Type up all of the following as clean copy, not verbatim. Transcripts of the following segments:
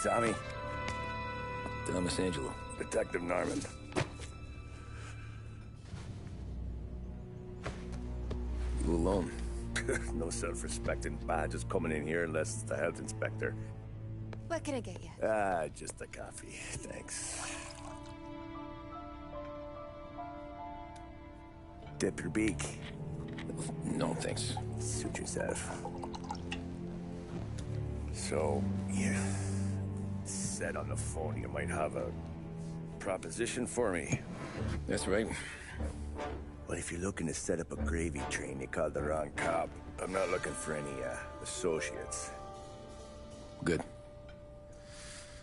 Tommy. Thomas Angelo. Detective Norman. You alone? No self-respecting badges coming in here unless it's the health inspector. What can I get you? Just a coffee. Thanks. Dip your beak. No, thanks. Suit yourself. So, you said on the phone you might have a proposition for me. That's right. Well, if you're looking to set up a gravy train, you called the wrong cop. I'm not looking for any, associates. Good.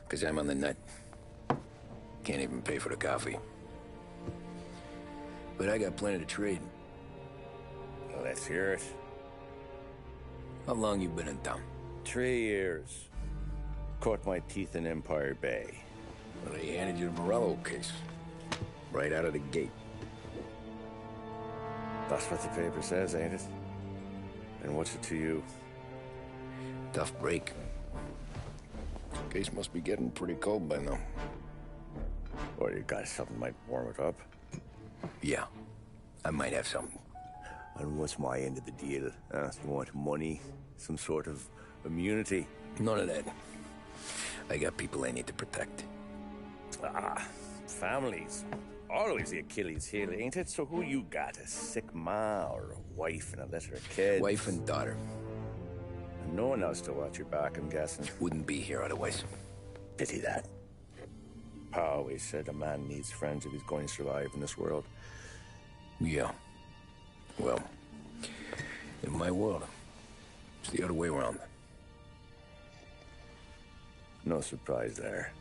Because I'm on the net. Can't even pay for the coffee. But I got plenty to trade. Well, let's hear it. How long you been in town? 3 years. Caught my teeth in Empire Bay. Well, they handed you the Morello case. Right out of the gate. That's what the paper says, ain't it? And what's it to you? Tough break. Case must be getting pretty cold by now. Or you got something might warm it up? Yeah, I might have something. And what's my end of the deal? You want money? Some sort of immunity? None of that. I got people I need to protect. Families. Always the Achilles heel, ain't it? So who you got? A sick ma or a wife and a litter of kids? Wife and daughter. And no one else to watch your back, I'm guessing. Wouldn't be here otherwise. Pity that. Pa always said a man needs friends if he's going to survive in this world. Yeah. Well, in my world, it's the other way around. No surprise there.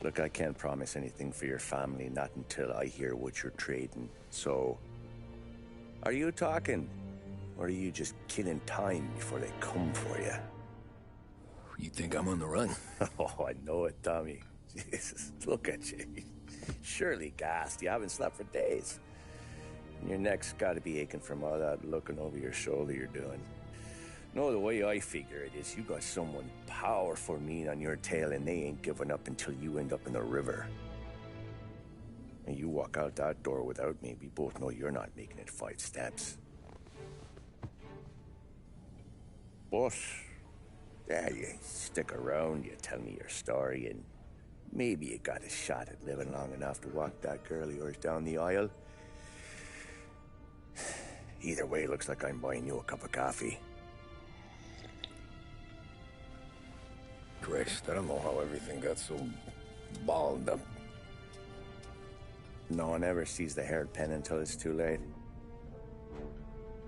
Look, I can't promise anything for your family, not until I hear what you're trading. So, are you talking? Or are you just killing time before they come for you? You think I'm on the run? Oh, I know it, Tommy. Jesus, look at you. Surely gassed. You haven't slept for days. And your neck's got to be aching from all that looking over your shoulder you're doing. No, the way I figure it is you got someone powerful mean on your tail and they ain't giving up until you end up in the river. And you walk out that door without me, we both know you're not making it 5 steps. But, yeah, you stick around, you tell me your story, and maybe you got a shot at living long enough to walk that girl of yours down the aisle. Either way, looks like I'm buying you a cup of coffee. Christ, I don't know how everything got so balled up. No one ever sees the haired pen until it's too late.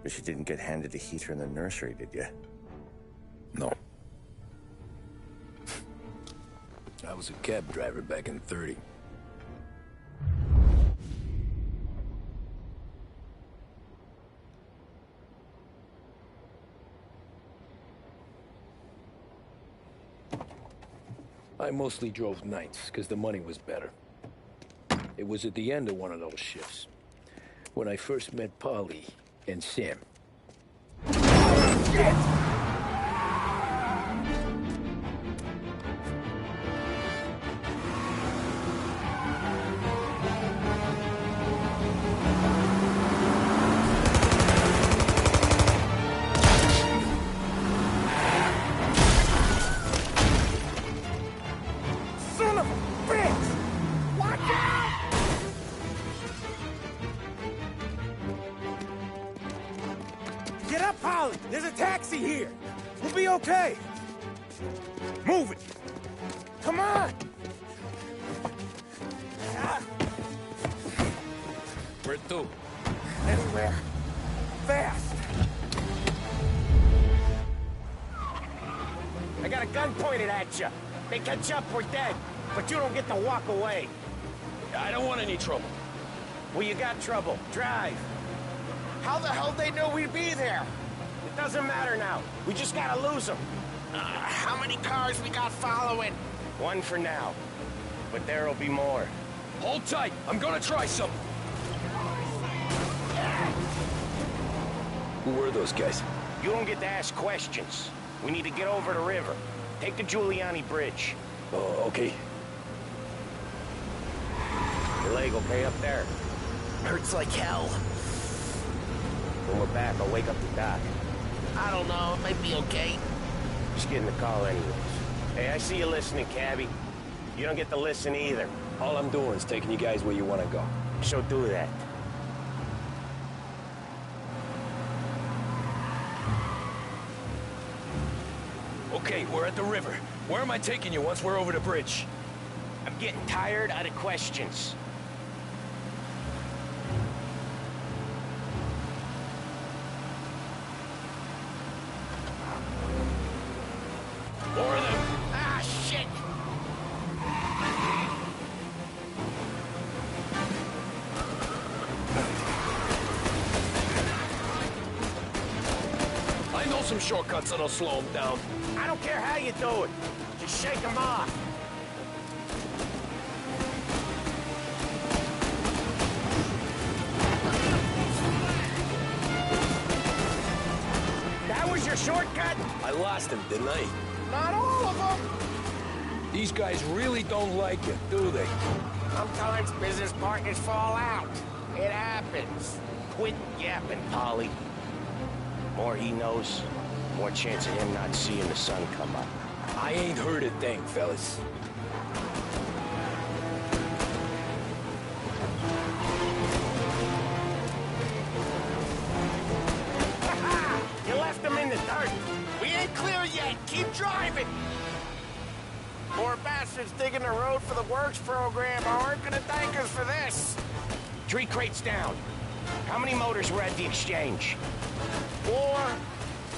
But you didn't get handed a heater in the nursery, did you? No. I was a cab driver back in '30. I mostly drove nights, because the money was better. It was at the end of one of those shifts, when I first met Polly and Sam. Shit! Get up, Polly! There's a taxi here! We'll be okay! Move it! Come on! Where to? Anywhere. Fast! I got a gun pointed at you. They catch up, we're dead. But you don't get to walk away. I don't want any trouble. Well, you got trouble. Drive. How the hell they know we'd be there? It doesn't matter now. We just gotta lose them. How many cars we got following? One for now. But there'll be more. Hold tight. I'm gonna try something. Who were those guys? You don't get to ask questions. We need to get over the river. Take the Giuliani Bridge. Oh, okay. Your leg okay up there? Hurts like hell. When we're back, I'll wake up the doc. I don't know, it might be okay. Just getting the call anyways. Hey, I see you listening, cabbie. You don't get to listen either. All I'm doing is taking you guys where you want to go. So do that. Okay, we're at the river. Where am I taking you once we're over the bridge? I'm getting tired of the questions. More of them. Ah, shit! I know some shortcuts that'll slow them down. I don't care how you do it. Just shake them off. That was your shortcut? I lost him, didn't I? Not all of them. These guys really don't like you, do they? Sometimes business partners fall out. It happens. Quit yapping, Polly. More he knows, more chance of him not seeing the sun come up. I ain't heard a thing, fellas. You left him in the dirt. We ain't clear yet! Keep driving! Poor bastards digging the road for the works program aren't gonna thank us for this. 3 crates down. How many motors were at the exchange? 4,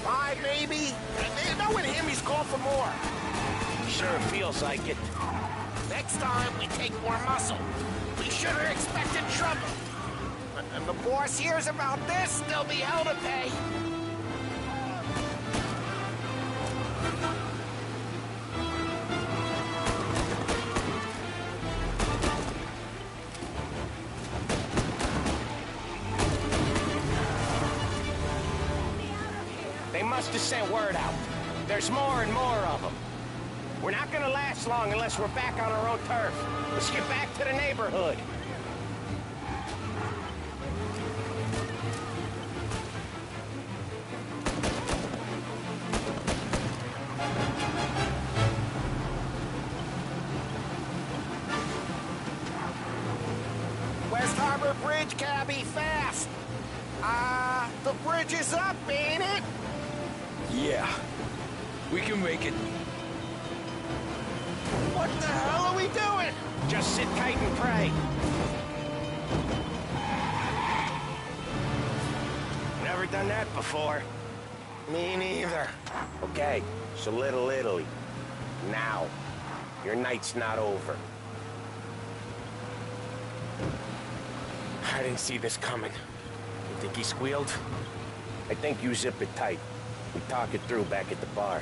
5 maybe? Knowing him, he's called for more. Sure feels like it. Next time, we take more muscle. We should have expected trouble. And the boss hears about this, there'll be hell to pay. They must have sent word out. There's more and more of them. We're not gonna last long unless we're back on our own turf. Let's get back to the neighborhood. West Harbor Bridge, cabbie, fast! The bridge is up, ain't it? Yeah. We can make it. What the hell are we doing? Just sit tight and pray. Never done that before. Me neither. Okay, so Little Italy. Now. Your night's not over. I didn't see this coming. You think he squealed? I think you zip it tight. We talk it through back at the bar.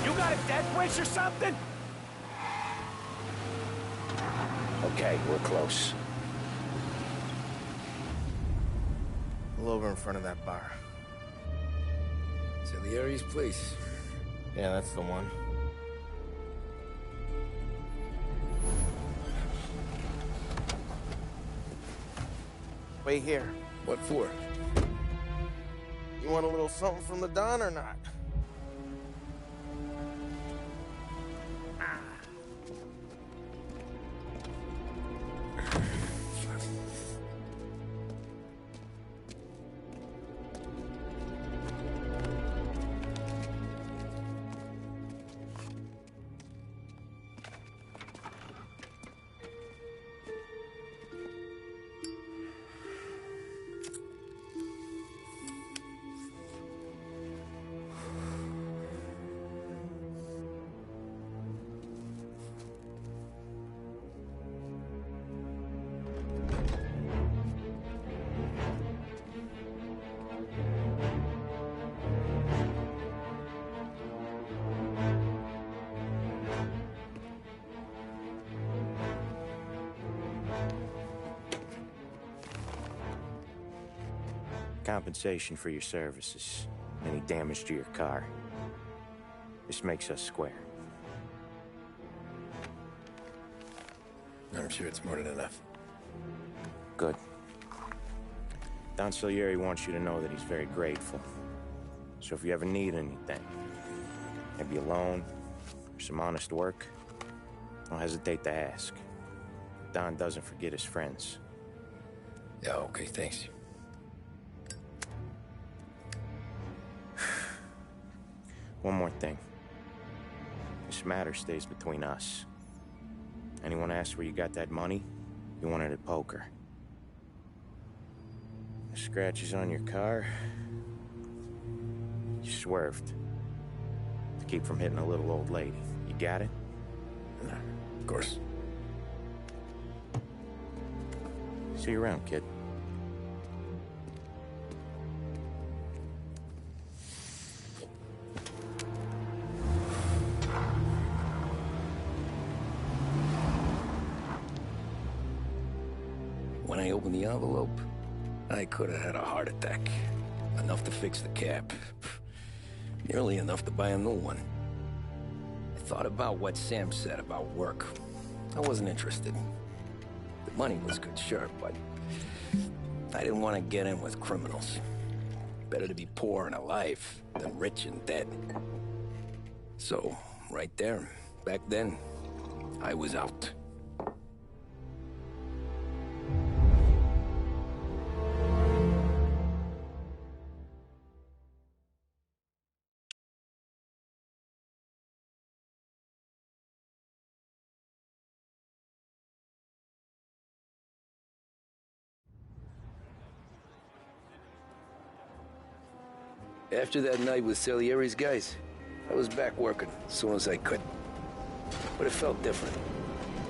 You got a death wish or something? Okay, we're close. Pull over in front of that bar. Salieri's place. Yeah, that's the one. Wait here. What for? You want a little something from the Don or not? compensation for your services, any damage to your car. This makes us square. I'm sure it's more than enough. Good. Don Salieri wants you to know that he's very grateful. So if you ever need anything, maybe a loan or some honest work, don't hesitate to ask. Don doesn't forget his friends. Yeah, okay, thanks. One more thing. This matter stays between us. Anyone asks where you got that money, you won it at poker. The scratches on your car, you swerved to keep from hitting a little old lady. You got it? Of course. See you around, kid. When I opened the envelope, I could have had a heart attack. Enough to fix the cap. Nearly enough to buy a new one. I thought about what Sam said about work. I wasn't interested. The money was good, sure, but I didn't want to get in with criminals. Better to be poor and alive than rich and dead. So, right there, back then, I was out. After that night with Salieri's guys, I was back working as soon as I could. But it felt different.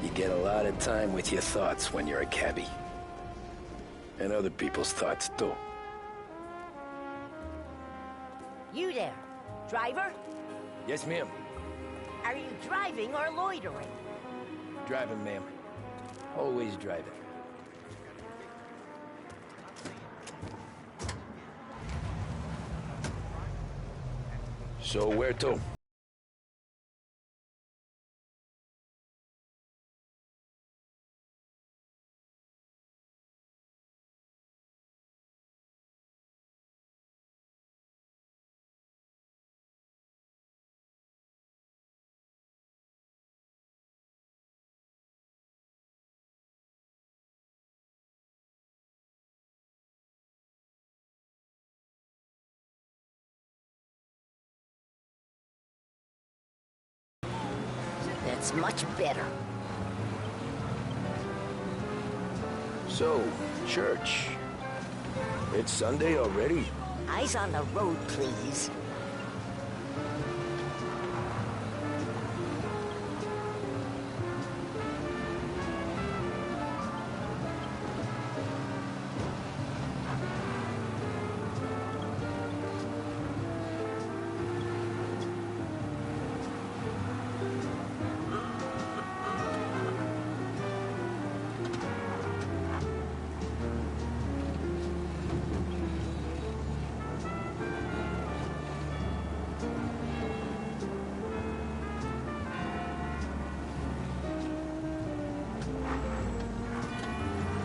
You get a lot of time with your thoughts when you're a cabbie. And other people's thoughts, too. You there, driver? Yes, ma'am. Are you driving or loitering? Driving, ma'am. Always driving. So where to? That's much better. So, church. It's Sunday already? Eyes on the road, please.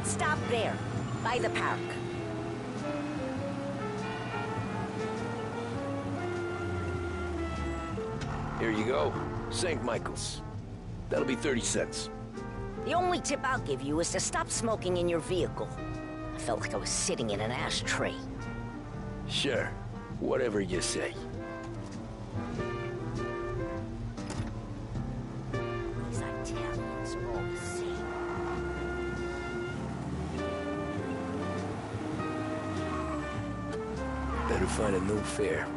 Stop there, by the park. Here you go. St. Michael's. That'll be 30 cents. The only tip I'll give you is to stop smoking in your vehicle. I felt like I was sitting in an ashtray. Sure. Whatever you say. These Italians are all the same. Better find a new fare.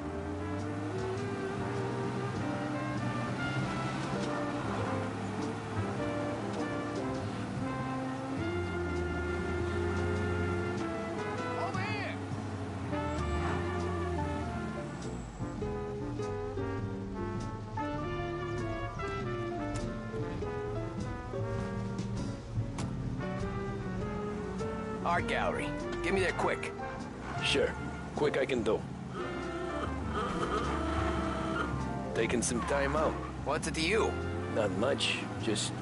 Art gallery. Get me there quick. Sure. quick I can do. Taking some time out. What's it to you? Not much, just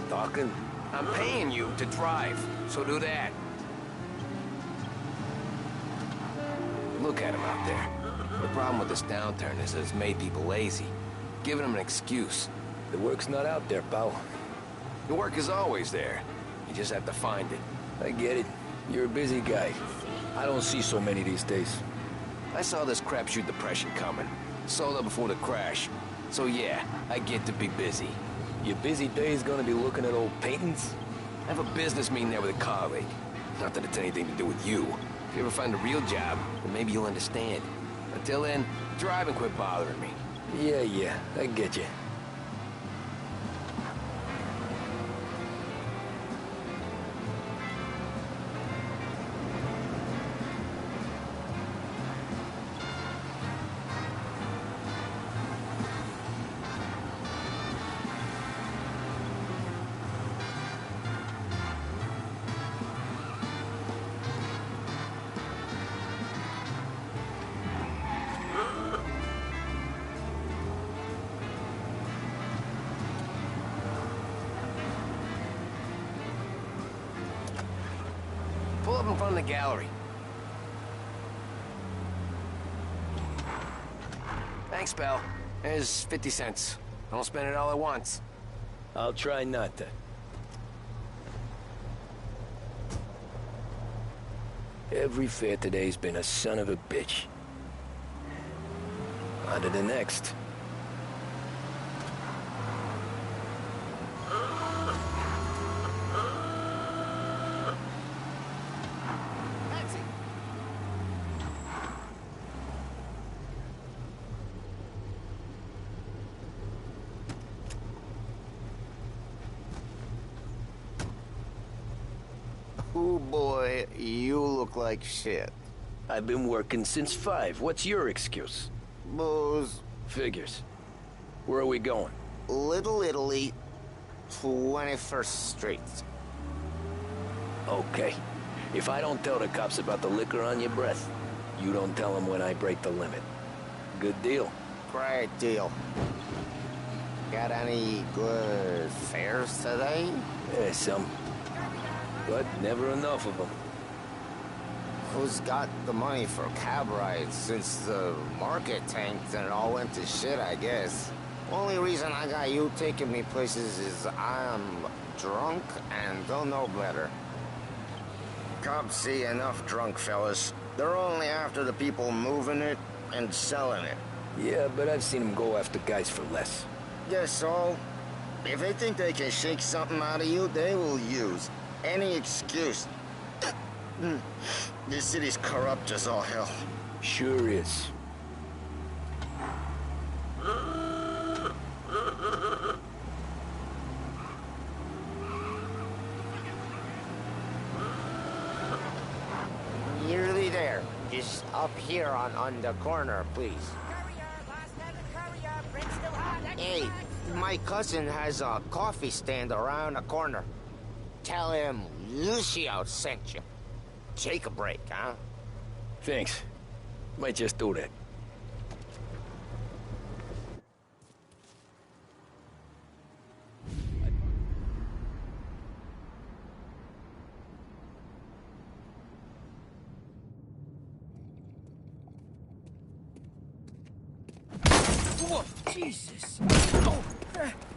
talking. I'm paying you to drive, so do that. Look at him out there. The problem with this downturn is that it's made people lazy, giving them an excuse. The work's not out there, pal. The work is always there. You just have to find it. I get it. You're a busy guy. I don't see so many these days. I saw this crapshoot depression coming. Sold up before the crash. So yeah, I get to be busy. Your busy day's gonna be looking at old paintings? I have a business meeting there with a colleague. Not that it's anything to do with you. If you ever find a real job, then maybe you'll understand. Until then, drive and quit bothering me. Yeah, I get you. Pull up in front of the gallery. Thanks, pal. There's 50 cents. Don't spend it all at once. I'll try not to. Every fare today's been a son of a bitch. On to the next. Oh boy, you look like shit. I've been working since 5. What's your excuse? Booze, Figures. Where are we going? Little Italy, 21st Street. Okay. If I don't tell the cops about the liquor on your breath, you don't tell them when I break the limit. Good deal. Great deal. Got any good fares today? Yeah, some. But never enough of them. Who's got the money for cab rides since the market tanked and it all went to shit, I guess? Only reason I got you taking me places is I'm drunk and don't know better. Cops see enough drunk fellas. They're only after the people moving it and selling it. Yeah, but I've seen them go after guys for less. Guess so. If they think they can shake something out of you, they will use any excuse. This city's corrupt as all hell. Sure is. Nearly there. Just up here on the corner, please. Hey, my cousin has a coffee stand around the corner. Tell him Lucio sent you. Take a break, huh? Thanks. Might just do that. Whoa, Jesus! Oh.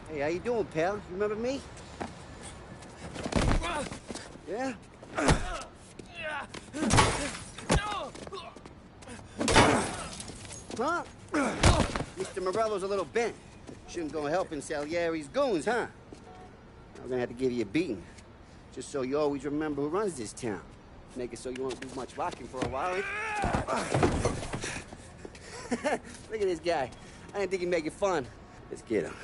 Hey, how you doing, pal? You remember me? Yeah? Huh? Mr. Morello's a little bent. Shouldn't go helping Salieri's goons, huh? I'm gonna have to give you a beating. Just so you always remember who runs this town. Make it so you won't do much rocking for a while. Look at this guy. I didn't think he'd make it fun. Let's get him.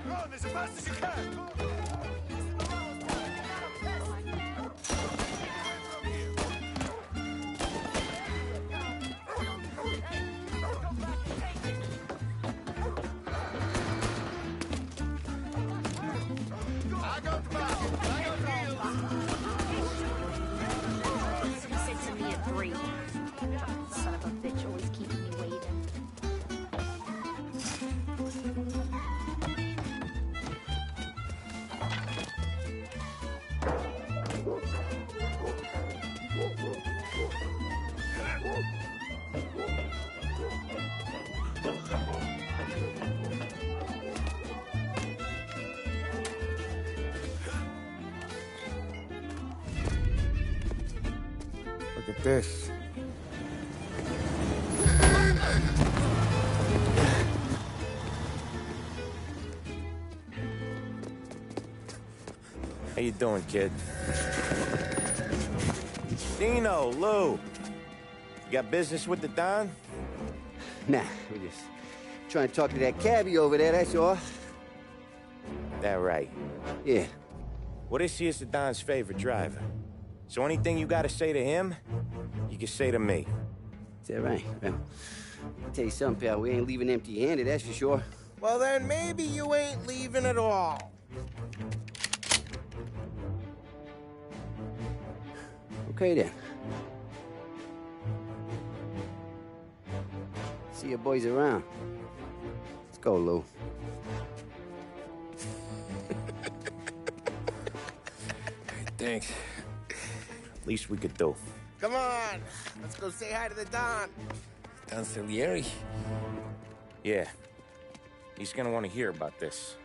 Run as fast as you can! at this. How you doing, kid? Dino, Lou. You got business with the Don? Nah, we just trying to talk to that cabbie over there, that's all. That right. Yeah. Well, this here's the Don's favorite driver. So anything you gotta say to him, you can say to me. Is that right? Well, I'll tell you something, pal. We ain't leaving empty-handed, that's for sure. Well, then maybe you ain't leaving at all. Okay, then. See your boys around. Let's go, Lou. Thanks. Least we could do. Come on, let's go say hi to the Don. Don Salieri? Yeah. He's gonna want to hear about this.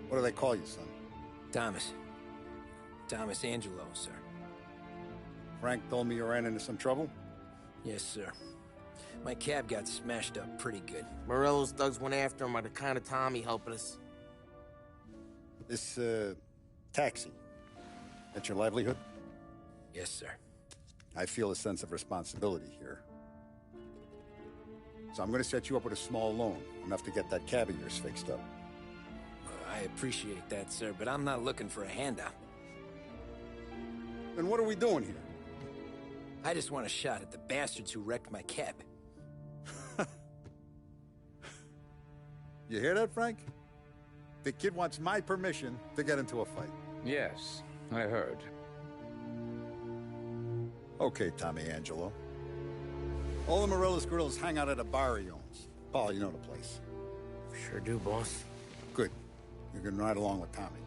What do they call you, son? Thomas. Thomas Angelo, sir. Frank told me you ran into some trouble? Yes, sir. My cab got smashed up pretty good. Morello's thugs went after him by the kind of Tommy helping us. This, taxi. That's your livelihood? Yes, sir. I feel a sense of responsibility here. So I'm gonna set you up with a small loan, enough to get that cab of yours fixed up. I appreciate that, sir, but I'm not looking for a handout. Then what are we doing here? I just want a shot at the bastards who wrecked my cab. You hear that, Frank? The kid wants my permission to get into a fight. Yes, I heard. Okay, Tommy Angelo. All the Morello's girls hang out at a bar he owns. Paul, you know the place. Sure do, boss. Good. You can ride along with Tommy.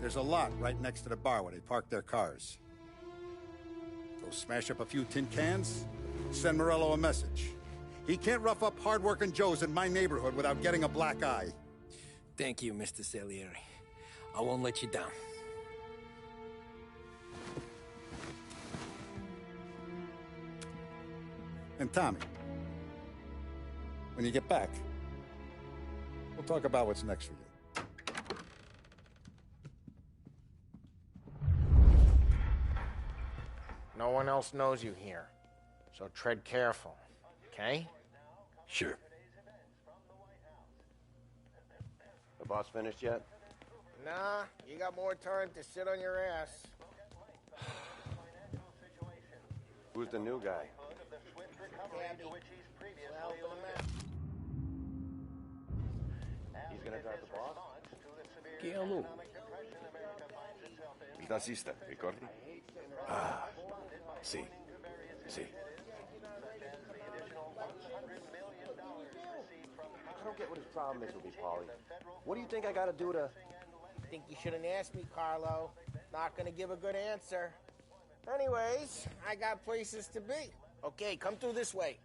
There's a lot right next to the bar where they park their cars. Go smash up a few tin cans, send Morello a message. He can't rough up hard-working Joes in my neighborhood without getting a black eye. Thank you, Mr. Salieri. I won't let you down. And Tommy, when you get back, we'll talk about what's next for you. No one else knows you here, so tread careful, okay? Sure. The boss finished yet? Nah, you got more time to sit on your ass. Who's the new guy? He's gonna drive the boss? Chi è lui? Il tassista, ricordi? Ah, sì, sì. I don't get what his problem is with me, Paulie. What do you think I gotta do to... I think you shouldn't ask me, Carlo. Not gonna give a good answer. Anyways, I got places to be. Okay, come through this way.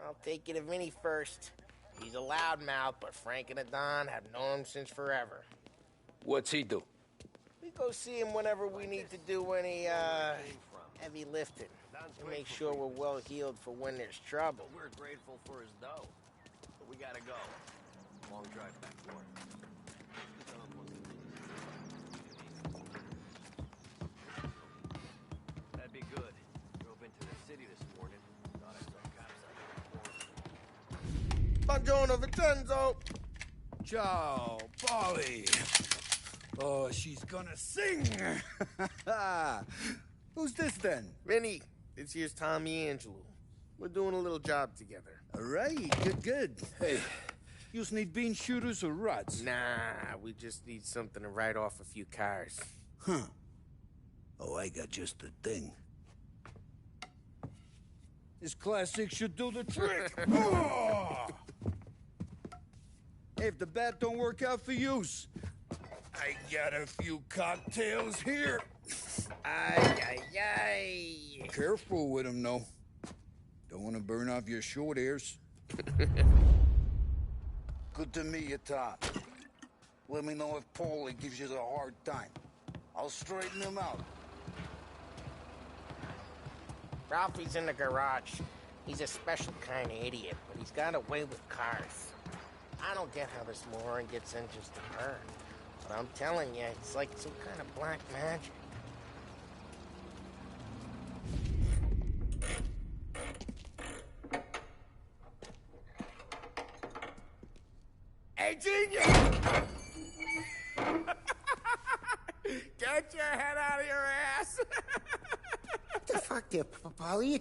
I'll take you to Vinny first. He's a loudmouth, but Frank and the Don have known him since forever. What's he do? We go see him whenever we need to do any, heavy lifting. To make sure we're well healed for when there's trouble. We're grateful for his dough, but we gotta go. Long drive back north. That'd be good. Drove into the city this morning. Thought I saw cops out Buongiorno, Vincenzo! Ciao, Polly. Oh, she's gonna sing. Who's this then? Vinny, this here's Tommy Angelo. We're doing a little job together. All right, good. Hey, you just need bean shooters or rods? Nah, we just need something to write off a few cars. Huh. Oh, I got just the thing. This classic should do the trick. Oh! Hey, if the bat don't work out for use, I got a few cocktails here. Ay, ay, ay. Careful with them, though. Don't want to burn off your short hairs. Good to meet you, Todd. Let me know if Paulie gives you a hard time. I'll straighten him out. Ralphie's in the garage. He's a special kind of idiot, but he's got a way with cars. I don't get how this moron gets engines to burn. But I'm telling you, it's like some kind of black magic. Hey, genius! Get your head out of your ass! What the fuck there, Paulie? You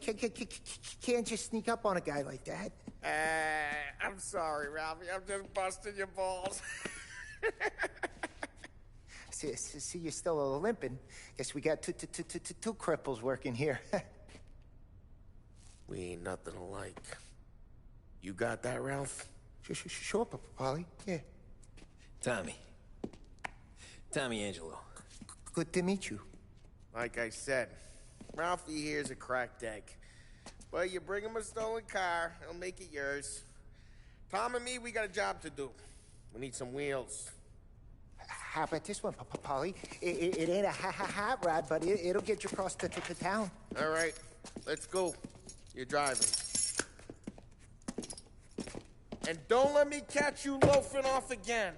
can't just sneak up on a guy like that. I'm sorry, Ralphie. I'm just busting your balls. See, you're still limping. Guess we got two cripples working here. We ain't nothing alike. You got that, Ralph? Sure, Paulie. Yeah. Tommy Angelo. Good to meet you. Like I said, Ralphie here's a cracked egg. But you bring him a stolen car, he'll make it yours. Tom and me, we got a job to do. We need some wheels. How about this one, Paulie? It ain't a hot rod, but it'll get you across to town. All right, let's go. You're driving. And don't let me catch you loafing off again.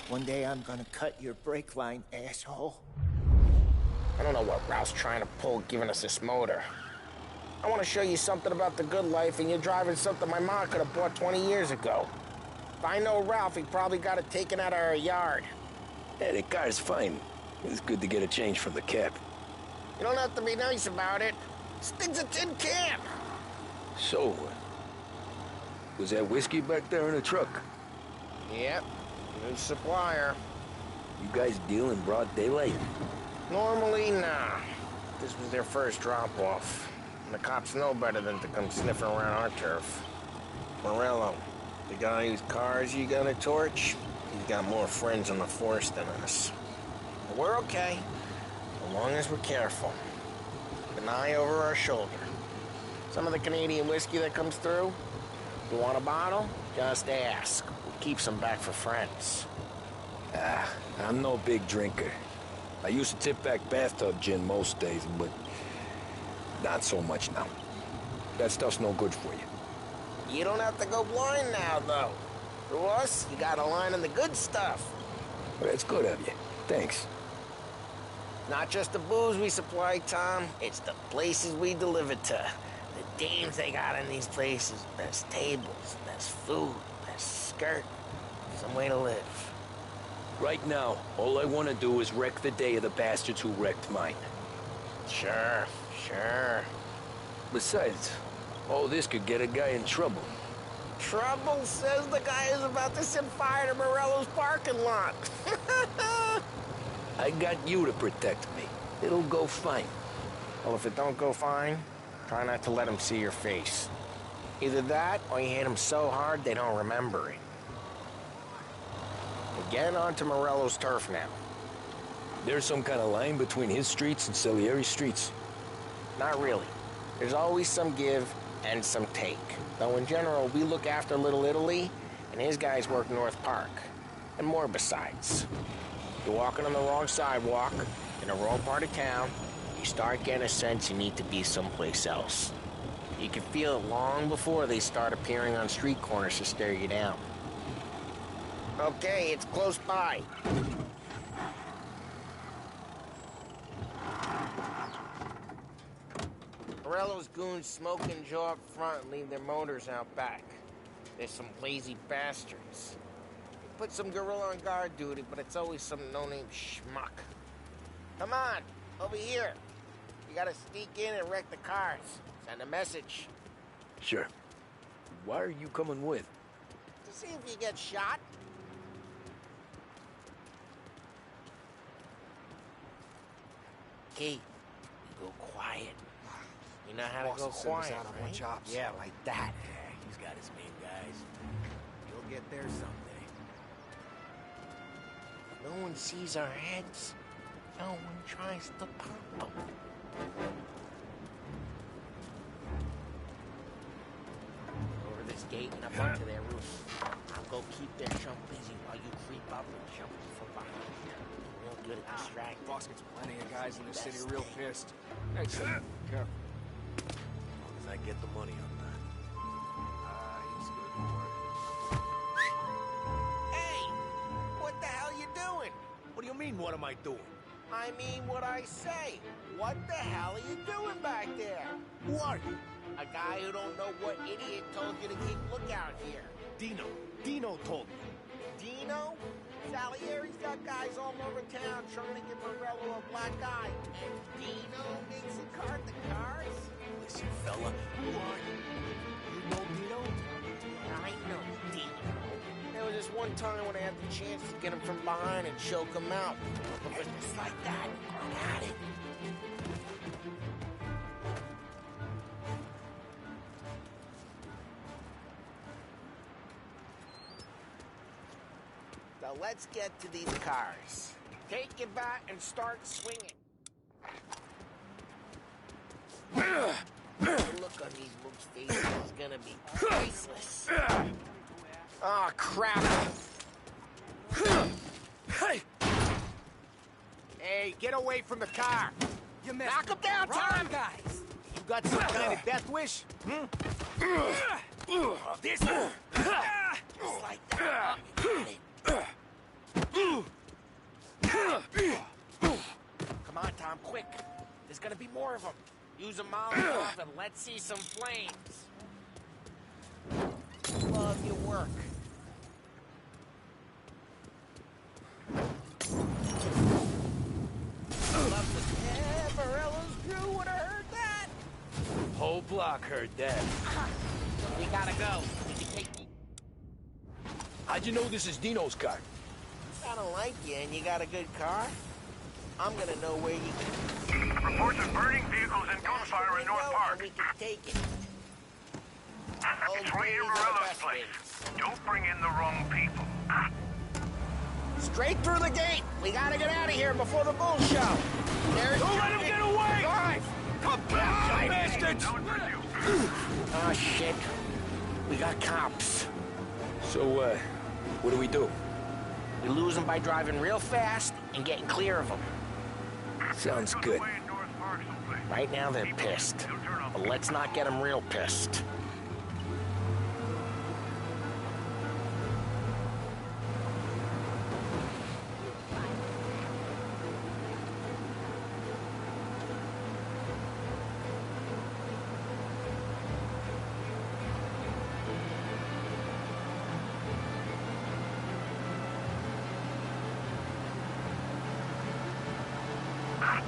One day I'm gonna cut your brake line, asshole. I don't know what Ralph's trying to pull giving us this motor. I want to show you something about the good life, and you're driving something my mom could have bought 20 years ago. If I know Ralph, he probably got it taken out of our yard. Yeah, the car's fine. It's good to get a change from the cap. You don't have to be nice about it. This thing's a tin can. So, was that whiskey back there in the truck? Yep, new supplier. You guys deal in broad daylight? Normally, nah. This was their first drop-off. And the cops know better than to come sniffing around our turf. Morello, the guy whose cars you got a torch, he's got more friends on the force than us. But we're okay, as long as we're careful. An eye over our shoulder. Some of the Canadian whiskey that comes through, you want a bottle? Just ask. We'll keep some back for friends. I'm no big drinker. I used to tip back bathtub gin most days, but not so much now. That stuff's no good for you. You don't have to go blind now, though. For us, you got a line on the good stuff. Well, that's good of you. Thanks. Not just the booze we supply, Tom. It's the places we deliver to. The dames they got in these places. There's tables, there's food, there's skirt. Some way to live. Right now, all I want to do is wreck the day of the bastards who wrecked mine. Sure. Besides, all this could get a guy in trouble. Trouble says the guy is about to set fire to Morello's parking lot. I got you to protect me. It'll go fine. Well, if it don't go fine, try not to let him see your face. Either that, or you hit him so hard they don't remember it. We're getting onto Morello's turf now. There's some kind of line between his streets and Salieri's streets? Not really. There's always some give and some take. Though in general, we look after Little Italy, and his guys work North Park. And more besides. You're walking on the wrong sidewalk, in the wrong part of town, you start getting a sense you need to be someplace else. You can feel it long before they start appearing on street corners to stare you down. Okay, it's close by. Morello's goons smoke and jaw up front and leave their motors out back. There's some lazy bastards. Put some gorilla on guard duty, but it's always some no-name schmuck. Come on, over here. You gotta sneak in and wreck the cars. Send a message. Sure. Why are you coming with? To see if you get shot. Key, you go quiet. You know how to go quiet, right? Chops. Yeah, like that. Yeah, he's got his main guys. You'll get there someday. No one sees our heads. No one tries to pop them. Over this gate and up onto their roof. I'll go keep their chump busy while you creep up and jump from behind. Real good at distracting. Boss gets plenty of guys in the city real pissed. Next time, careful. As long as I get the money on that. He's good for it. Hey! What the hell you doing? What do you mean, what am I doing? I mean what I say. What the hell are you doing back there? Who are you? A guy who don't know what idiot told you to keep lookout here. Dino. Dino told me. Dino? Salieri's got guys all over town trying to get Morello a black eye. And Dino makes it cart the cars? Listen, fella, who are you? You know Dino? I know Dino. There was this one time when I had the chance to get him from behind and choke him out. But just like that, I got it. So let's get to these cars. Take your bat and start swinging. The look on these mooks' faces is gonna be priceless. Oh, crap. Hey, get away from the car. You missed. Knock him down, Tom! Guys. You got some kind of death wish? This just like that. Come on, Tom, quick. There's gonna be more of them. Use a Molotov and let's see some flames. Love your work. Morello's crew would have heard that. Whole block heard that. We gotta go. We can take you. How'd you know this is Dino's car? I don't like you and you got a good car. I'm gonna know where you can... Reports of burning vehicles and gunfire in North Park. We can take it. It's right near Morello's place. Don't bring in the wrong people. Straight through the gate. We gotta get out of here before the bull show. There's Don't let him get away! Drive! Come back, you bastards! Oh, shit. We got cops. So, what do we do? We lose them by driving real fast and getting clear of them. Sounds good. Right now they're pissed. But let's not get them real pissed.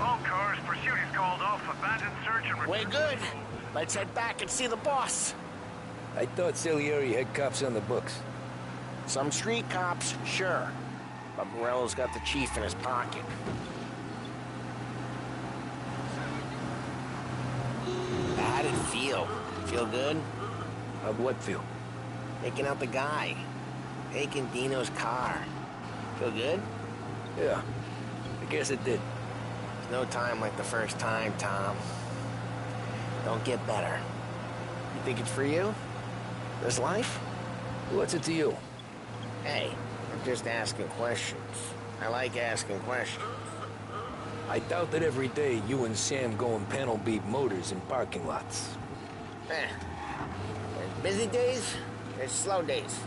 All cars, pursuit is called off. Abandoned search and... Way good. Let's head back and see the boss. I thought Salieri had cops on the books. Some street cops, sure. But Morello's got the chief in his pocket. How did it feel? Feel good? How'd what feel? Taking out the guy. Taking Dino's car. Feel good? Yeah, I guess it did. There's no time like the first time, Tom. Don't get better. You think it's for you? This life? What's it to you? Hey, I'm just asking questions. I like asking questions. I doubt that every day you and Sam go and panel beat motors in parking lots. There's busy days, there's slow days.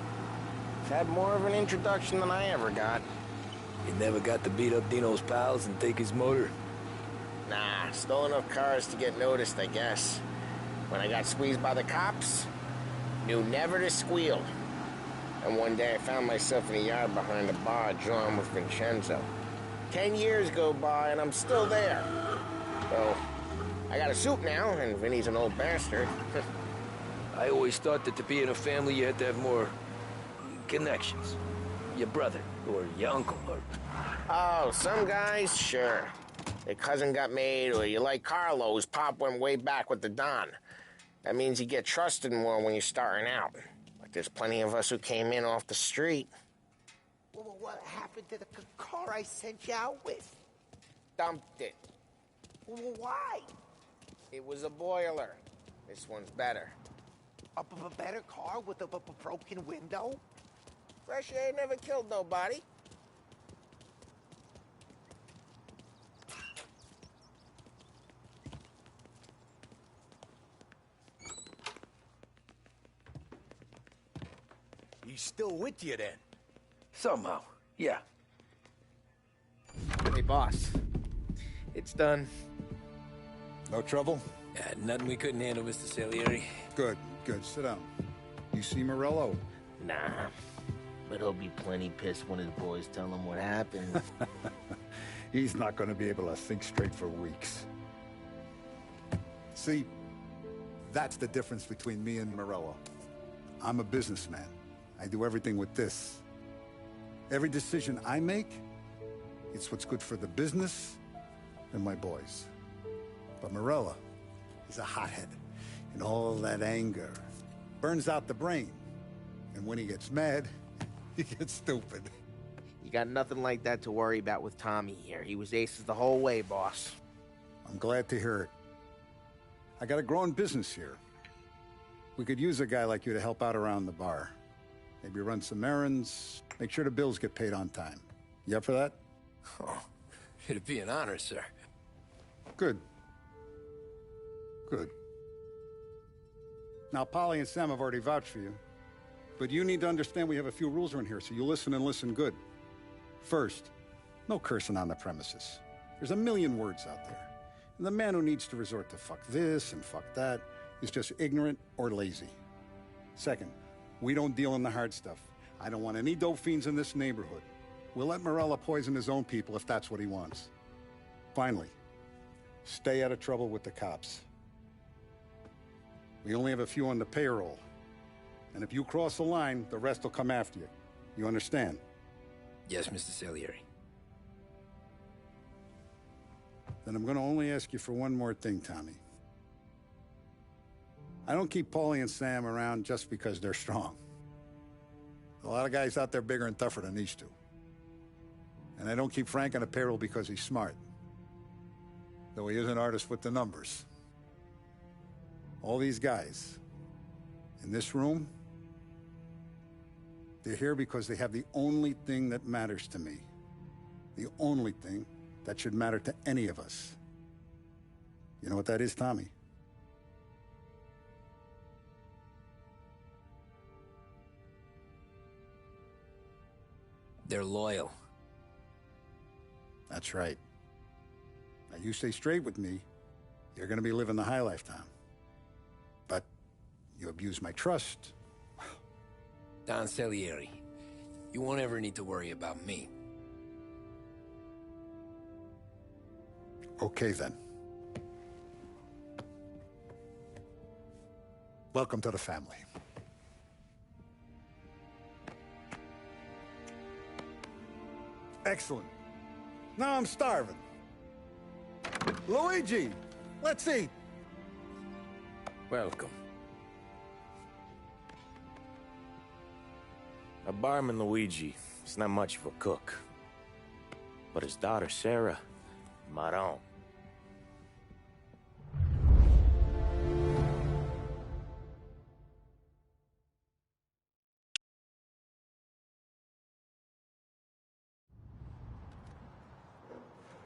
I've had more of an introduction than I ever got. You never got to beat up Dino's pals and take his motor? Nah, stole enough cars to get noticed, I guess. When I got squeezed by the cops, knew never to squeal. And one day I found myself in a yard behind the bar, drawn with Vincenzo. 10 years go by and I'm still there. So, I got a suit now, and Vinny's an old bastard. I always thought that to be in a family you had to have more connections. Your brother, or your uncle, or... Oh, some guys, sure. Their cousin got made, or you like Carlo, whose pop went way back with the Don. That means you get trusted more when you're starting out. But there's plenty of us who came in off the street. Well, what happened to the car I sent you out with? Dumped it. Well, why? It was a boiler. This one's better. A better car with a broken window? Fresh air never killed nobody. He's still with you then? Somehow, yeah. Hey, boss. It's done. No trouble? Yeah, nothing we couldn't handle, Mr. Salieri. Good, good. Sit down. You see Morello? Nah. But he'll be plenty pissed when his boys tell him what happened. He's not going to be able to think straight for weeks. See, that's the difference between me and Morello. I'm a businessman. I do everything with this. Every decision I make, it's what's good for the business and my boys. But Morello is a hothead, and all that anger burns out the brain. And when he gets mad, he gets stupid. You got nothing like that to worry about with Tommy here. He was aces the whole way, boss. I'm glad to hear it. I got a growing business here. We could use a guy like you to help out around the bar. Maybe run some errands, make sure the bills get paid on time. You up for that? Oh, it'd be an honor, sir. Good. Good. Now, Polly and Sam have already vouched for you. But you need to understand we have a few rules around here, so you listen and listen good. First, no cursing on the premises. There's a million words out there. And the man who needs to resort to fuck this and fuck that is just ignorant or lazy. Second, we don't deal in the hard stuff. I don't want any dope fiends in this neighborhood. We'll let Morello poison his own people if that's what he wants. Finally, stay out of trouble with the cops. We only have a few on the payroll. And if you cross the line, the rest will come after you. You understand? Yes, Mr. Salieri. Then I'm going to only ask you for one more thing, Tommy. I don't keep Paulie and Sam around just because they're strong. A lot of guys out there bigger and tougher than these two. And I don't keep Frank on the payroll because he's smart. Though he is an artist with the numbers. All these guys in this room, they're here because they have the only thing that matters to me. The only thing that should matter to any of us. You know what that is, Tommy? They're loyal. That's right. Now, you stay straight with me, you're gonna be living the high life, Tom. But you abuse my trust. Don Salieri, you won't ever need to worry about me. Okay, then. Welcome to the family. Excellent. Now I'm starving. Luigi, let's eat. Welcome. A barman Luigi is not much of a cook. But his daughter Sarah, Maron.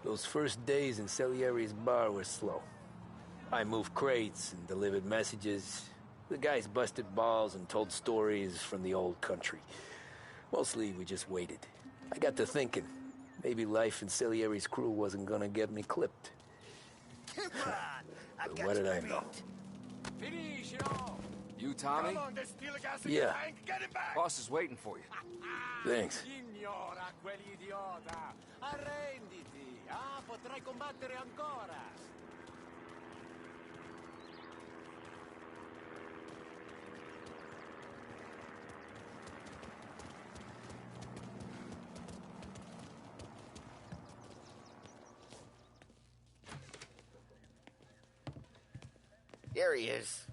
Those first days in Salieri's bar were slow. I moved crates and delivered messages. The guys busted balls and told stories from the old country. Mostly, we just waited. I got to thinking, maybe life in Salieri's crew wasn't gonna get me clipped. Come on! But what did I know? You, Tommy? Come on, there's steel gas in Yeah. the tank. Get him back. Boss is waiting for you. Thanks. Signora, quell'idiota! Arrenditi! Ah, potrai combattere ancora! There he is.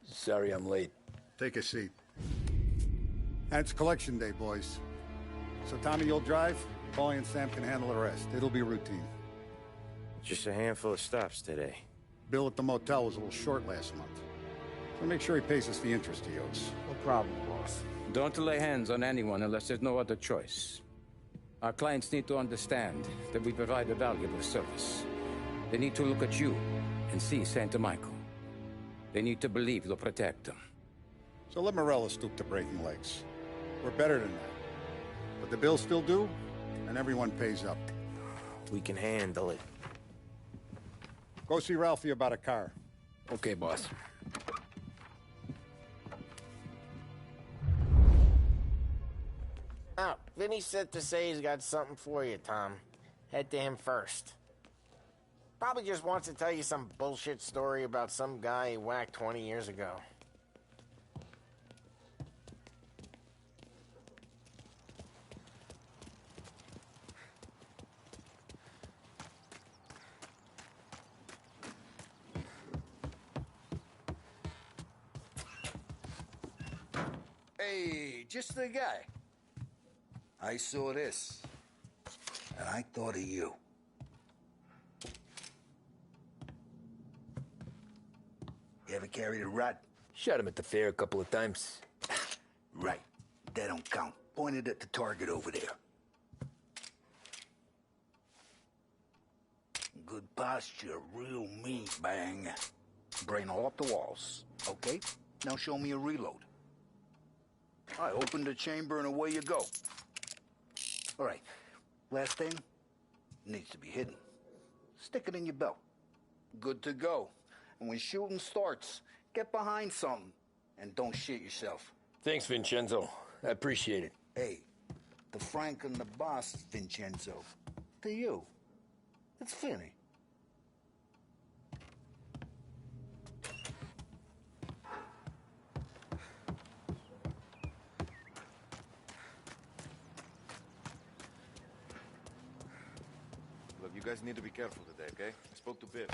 Sorry I'm late. Take a seat. And it's collection day, boys. So, Tommy, you'll drive. Paulie and Sam can handle the rest. It'll be routine. Just a handful of stops today. Bill at the motel was a little short last month. So make sure he pays us the interest he owes. No problem, boss. Don't lay hands on anyone unless there's no other choice. Our clients need to understand that we provide a valuable service. They need to look at you and see Santa Michael. They need to believe you'll protect them. So let Morella stoop to breaking legs. We're better than that. But the bill's still due, and everyone pays up. We can handle it. Go see Ralphie about a car. Okay, boss. Oh, Vinny said to say he's got something for you, Tom. Head to him first. Probably just wants to tell you some bullshit story about some guy he whacked 20 years ago. Hey, just the guy. I saw this, and I thought of you. You ever carried a rod? Shot him at the fair a couple of times. Right. That don't count. Pointed at the target over there. Good posture, real meat, bang. Brain all up the walls. Okay, now show me a reload. I open the chamber and away you go. All right, last thing needs to be hidden. Stick it in your belt. Good to go. And when shooting starts, get behind something and don't shit yourself. Thanks, Vincenzo. I appreciate it. Hey, the Frank and the boss, Vincenzo. To you, it's Finny. Look, you guys need to be careful today, okay? I spoke to Biff.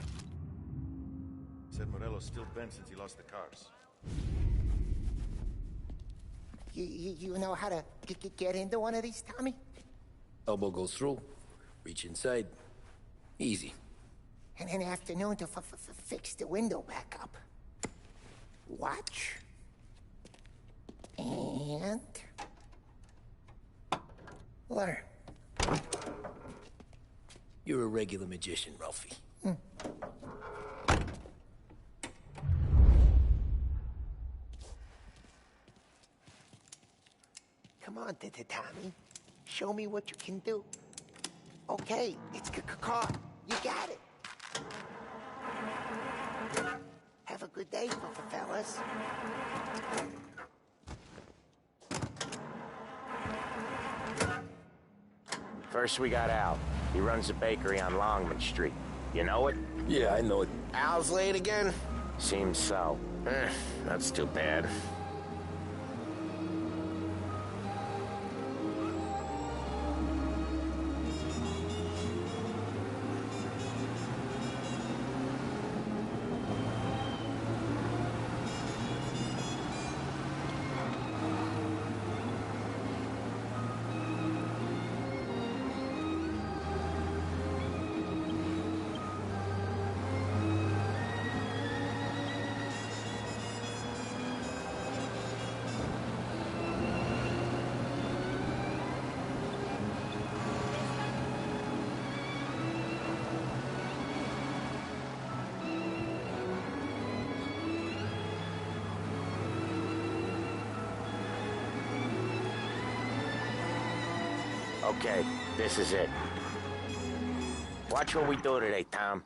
He said Morello's still bent since he lost the cars. You know how to get into one of these, Tommy? Elbow goes through. Reach inside. Easy. And an afternoon to fix the window back up. Watch. And... learn. You're a regular magician, Ralphie. Come on, Tommy. Show me what you can do. Okay, it's caught. You got it. Have a good day, fellas. First we got Al. He runs a bakery on Longman Street. You know it? Yeah, I know it. Al's late again? Seems so. That's too bad. Okay, this is it. Watch what we do today, Tom.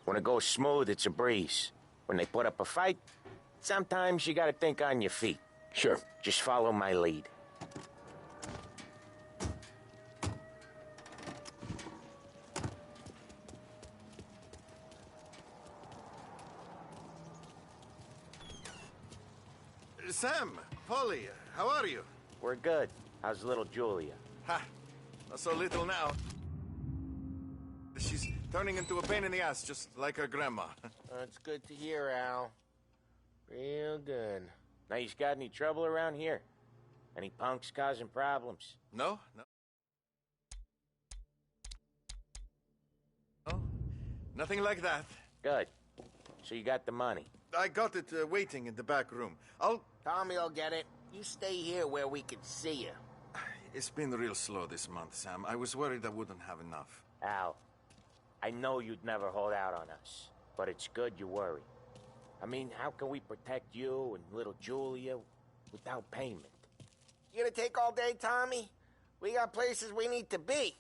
When it goes smooth, it's a breeze. When they put up a fight, Sometimes you gotta think on your feet. Sure. Just follow my lead. Sam, Polly, how are you? We're good. How's little Julia? Ha! Not so little now. She's turning into a pain in the ass, just like her grandma. That's good to hear, Al. Real good. Now, you got any trouble around here? Any punks causing problems? No? No? Nothing like that. Good. So you got the money? I got it waiting in the back room. Tommy will get it. You stay here where we can see you. It's been real slow this month, Sam. I was worried I wouldn't have enough. Al, I know you'd never hold out on us, but it's good you worry. I mean, how can we protect you and little Julia without payment? You gonna take all day, Tommy? We got places we need to be.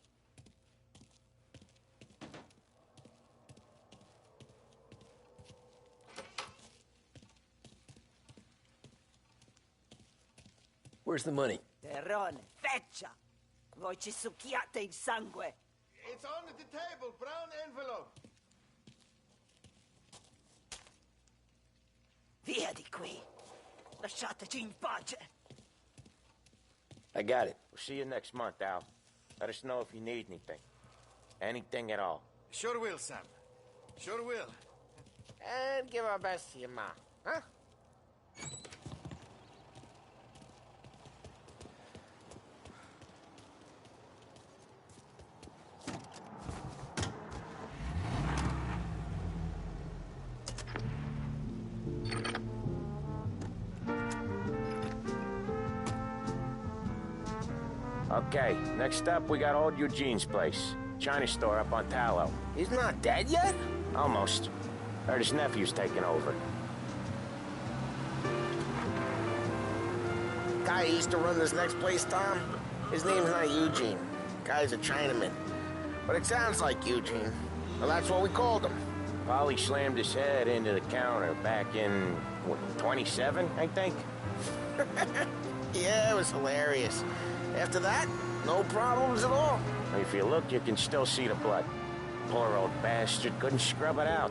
Where's the money? Terrone, feccia! Voi ci succhiate il sangue! It's on the table, brown envelope. Via di qui! Lasciateci in pace! I got it. We'll see you next month, Al. Let us know if you need anything. Anything at all. Sure will, Sam. Sure will. And give our best to your ma, huh? Okay, next up, we got old Eugene's place. China store up on Tallow. He's not dead yet? Almost. Heard his nephew's taking over. Guy who used to run this next place, Tom, his name's not Eugene. Guy's a Chinaman. But it sounds like Eugene. Well, that's what we called him. Polly slammed his head into the counter back in, what, 27, I think? Yeah, it was hilarious. After that, no problems at all. If you look, you can still see the blood. Poor old bastard couldn't scrub it out.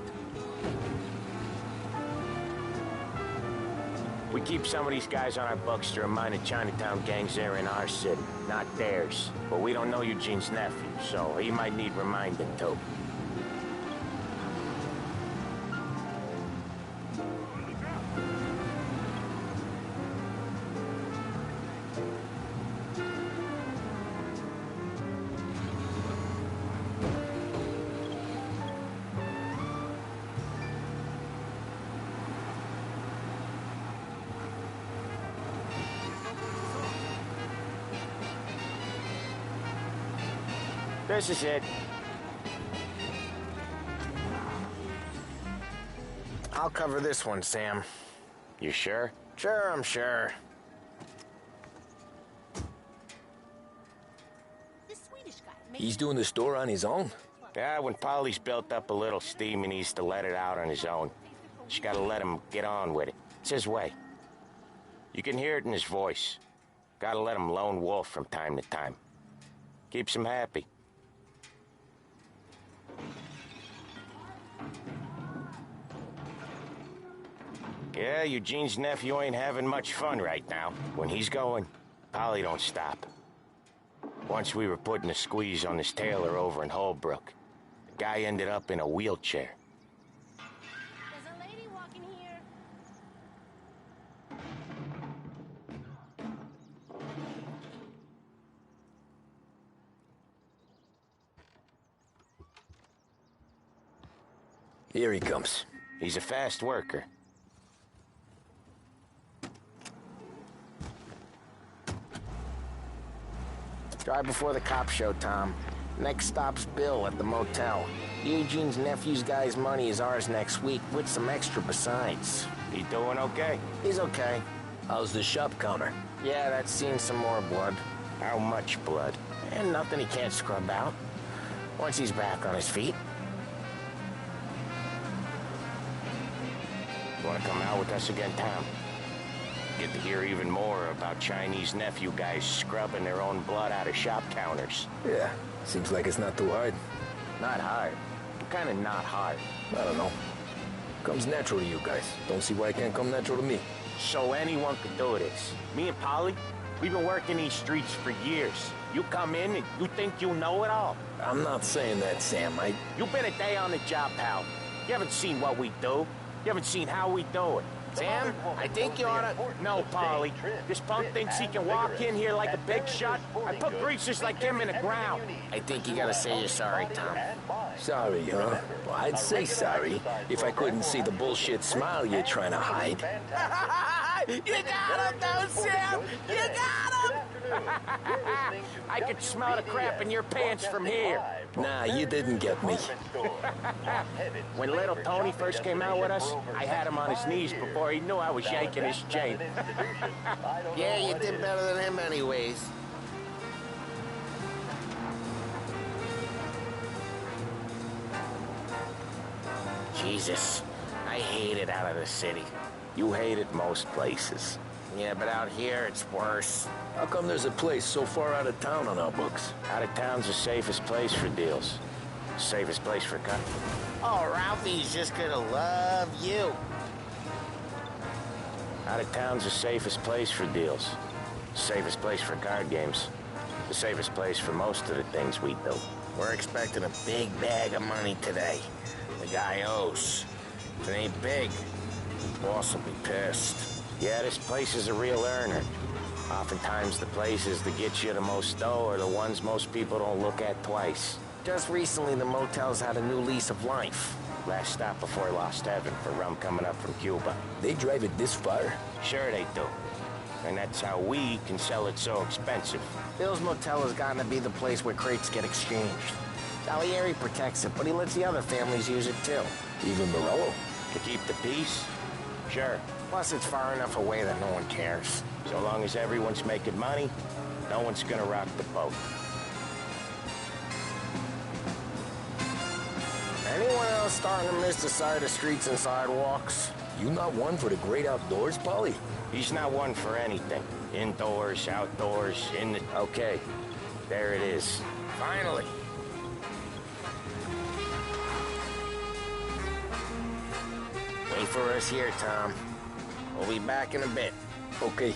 We keep some of these guys on our books to remind the Chinatown gangs they're in our city, not theirs. But we don't know Eugene's nephew, so he might need reminding too. This is it. I'll cover this one, Sam. You sure? Sure, I'm sure. He's doing the store on his own? Yeah, when Polly's built up a little steam, he needs to let it out on his own. Just gotta let him get on with it. It's his way. You can hear it in his voice. Gotta let him lone wolf from time to time. Keeps him happy. Yeah, Eugene's nephew ain't having much fun right now. When he's going, Polly don't stop. Once we were putting a squeeze on this tailor over in Holbrook. The guy ended up in a wheelchair. There's a lady walking here. Here he comes. He's a fast worker. Drive before the cops show, Tom. Next stop's Bill at the motel. Eugene's nephew's guy's money is ours next week, with some extra besides. He doing okay? He's okay. How's the shop counter? Yeah, that's seen some more blood. How much blood? And nothing he can't scrub out. Once he's back on his feet. Want to come out with us again, Tom? Get to hear even more about Chinese nephew guys scrubbing their own blood out of shop counters. Yeah, seems like it's not too hard. Not hard. Kind of not hard. I don't know. Comes natural to you guys. Don't see why it can't come natural to me. So anyone could do this. Me and Polly, we've been working these streets for years. You come in and you think you know it all. I'm not saying that, Sam. You've been a day on the job, pal. You haven't seen what we do. You haven't seen how we do it. Sam, I think you oughta... No, Polly. This punk thinks he can walk in here like a big shot. I put greasers like him in the ground. I think you gotta say you're sorry, Tom. Sorry, huh? Well, I'd say sorry if I couldn't see the bullshit smile you're trying to hide. You got him, though, Sam! You got him! I could smell the crap in your pants from here. Nah, you didn't get me. When little Tony first came out with us, I had him on his knees before he knew I was yanking his chain. Yeah, you did better than him anyways. Jesus, I hate it out of the city. You hate it most places. Yeah, but out here, it's worse. How come there's a place so far out of town on our books? Out of town's the safest place for deals. Safest place for cut. Oh, Ralphie's just gonna love you. Out of town's the safest place for deals. Safest place for card games. The safest place for most of the things we do. We're expecting a big bag of money today. The guy owes. If it ain't big, the boss will be pissed. Yeah, this place is a real earner. Oftentimes the places that get you the most dough are the ones most people don't look at twice. Just recently, the motel's had a new lease of life. Last stop before Lost Heaven for rum coming up from Cuba. They drive it this far? Sure they do. And that's how we can sell it so expensive. Bill's Motel has gotten to be the place where crates get exchanged. Salieri protects it, but he lets the other families use it too. Even Morello? To keep the peace? Sure. Plus, it's far enough away that no one cares. So long as everyone's making money, no one's gonna rock the boat. Anyone else starting to miss the side of streets and sidewalks? You not one for the great outdoors, Polly? He's not one for anything. Indoors, outdoors, in the... Okay, there it is. Finally. Wait for us here, Tom. We'll be back in a bit. Okay.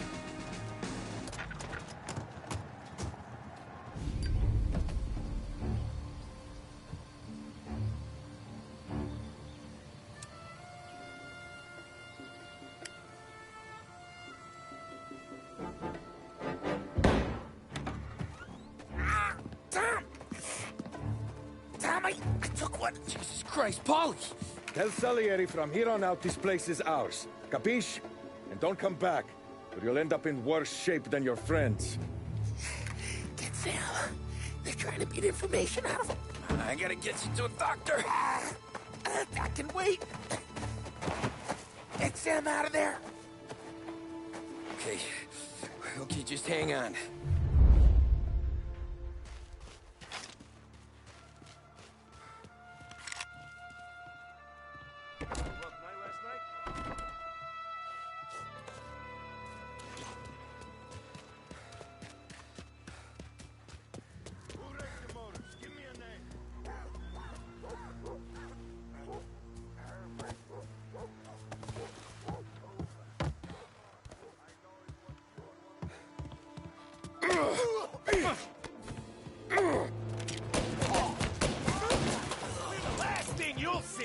Tom, I took one. Jesus Christ, Polly! Tell Salieri from here on out this place is ours. Capiche? And don't come back, or you'll end up in worse shape than your friends. Get Sam. They're trying to beat information out of him. I gotta get you to a doctor. I can wait. Get Sam out of there. Okay. Okay, just hang on.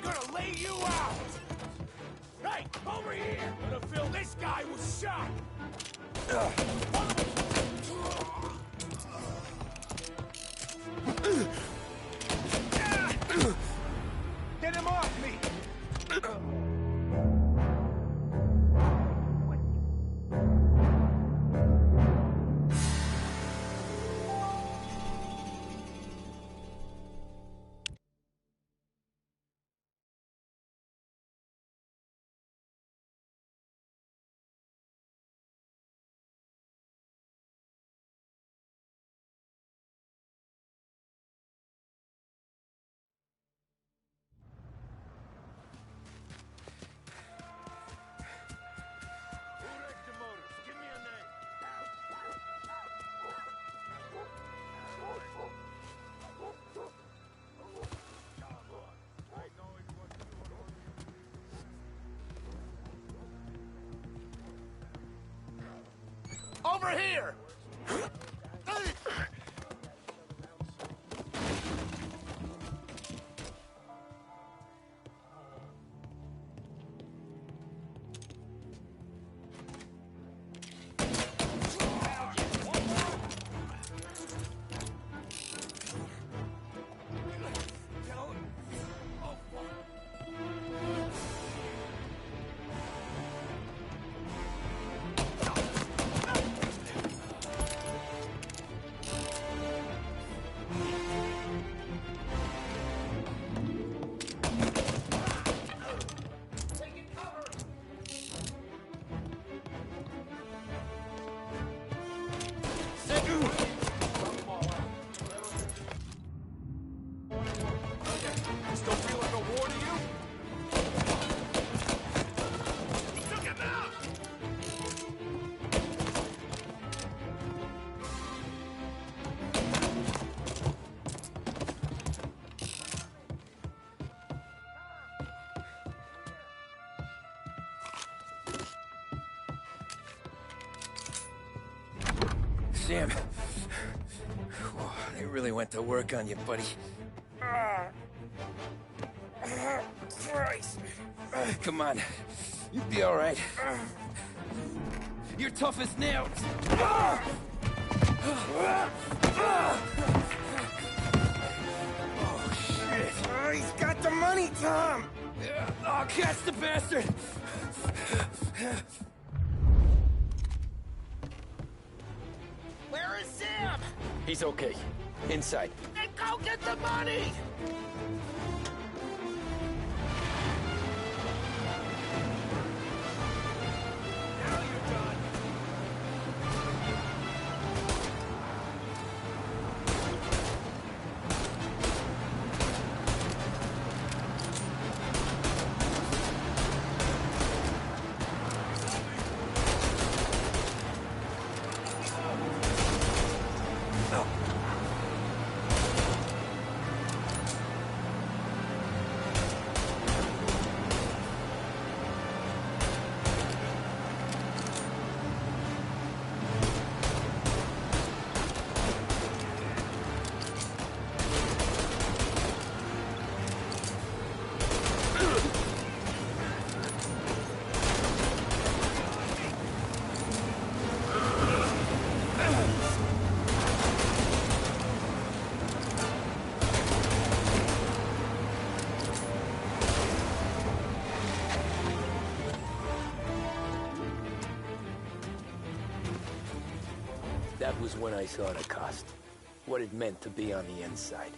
Gonna lay you out! Hey, over here! Gonna fill this guy with shot! over here! Sam, they really went to work on you, buddy. Christ. Come on, you'll be all right. You're tough as nails. Oh, shit. Oh, he's got the money, Tom. Oh, catch the bastard. Where is Sam? He's okay. Inside. Then go get the money! That was when I saw the cost. What it meant to be on the inside.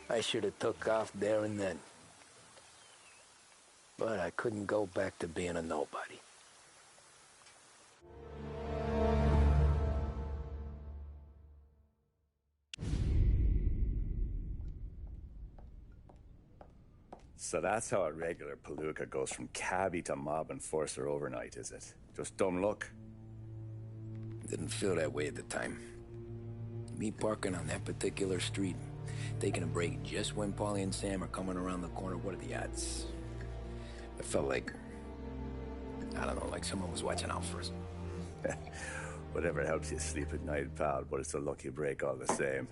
I should have took off there and then. But I couldn't go back to being a nobody. So that's how a regular palooka goes from cabbie to mob enforcer overnight, is it? Just dumb luck? Didn't feel that way at the time. Me parking on that particular street, taking a break just when Paulie and Sam are coming around the corner, what are the odds? I felt like, I don't know, like someone was watching out for us. Whatever helps you sleep at night, pal, but it's a lucky break all the same.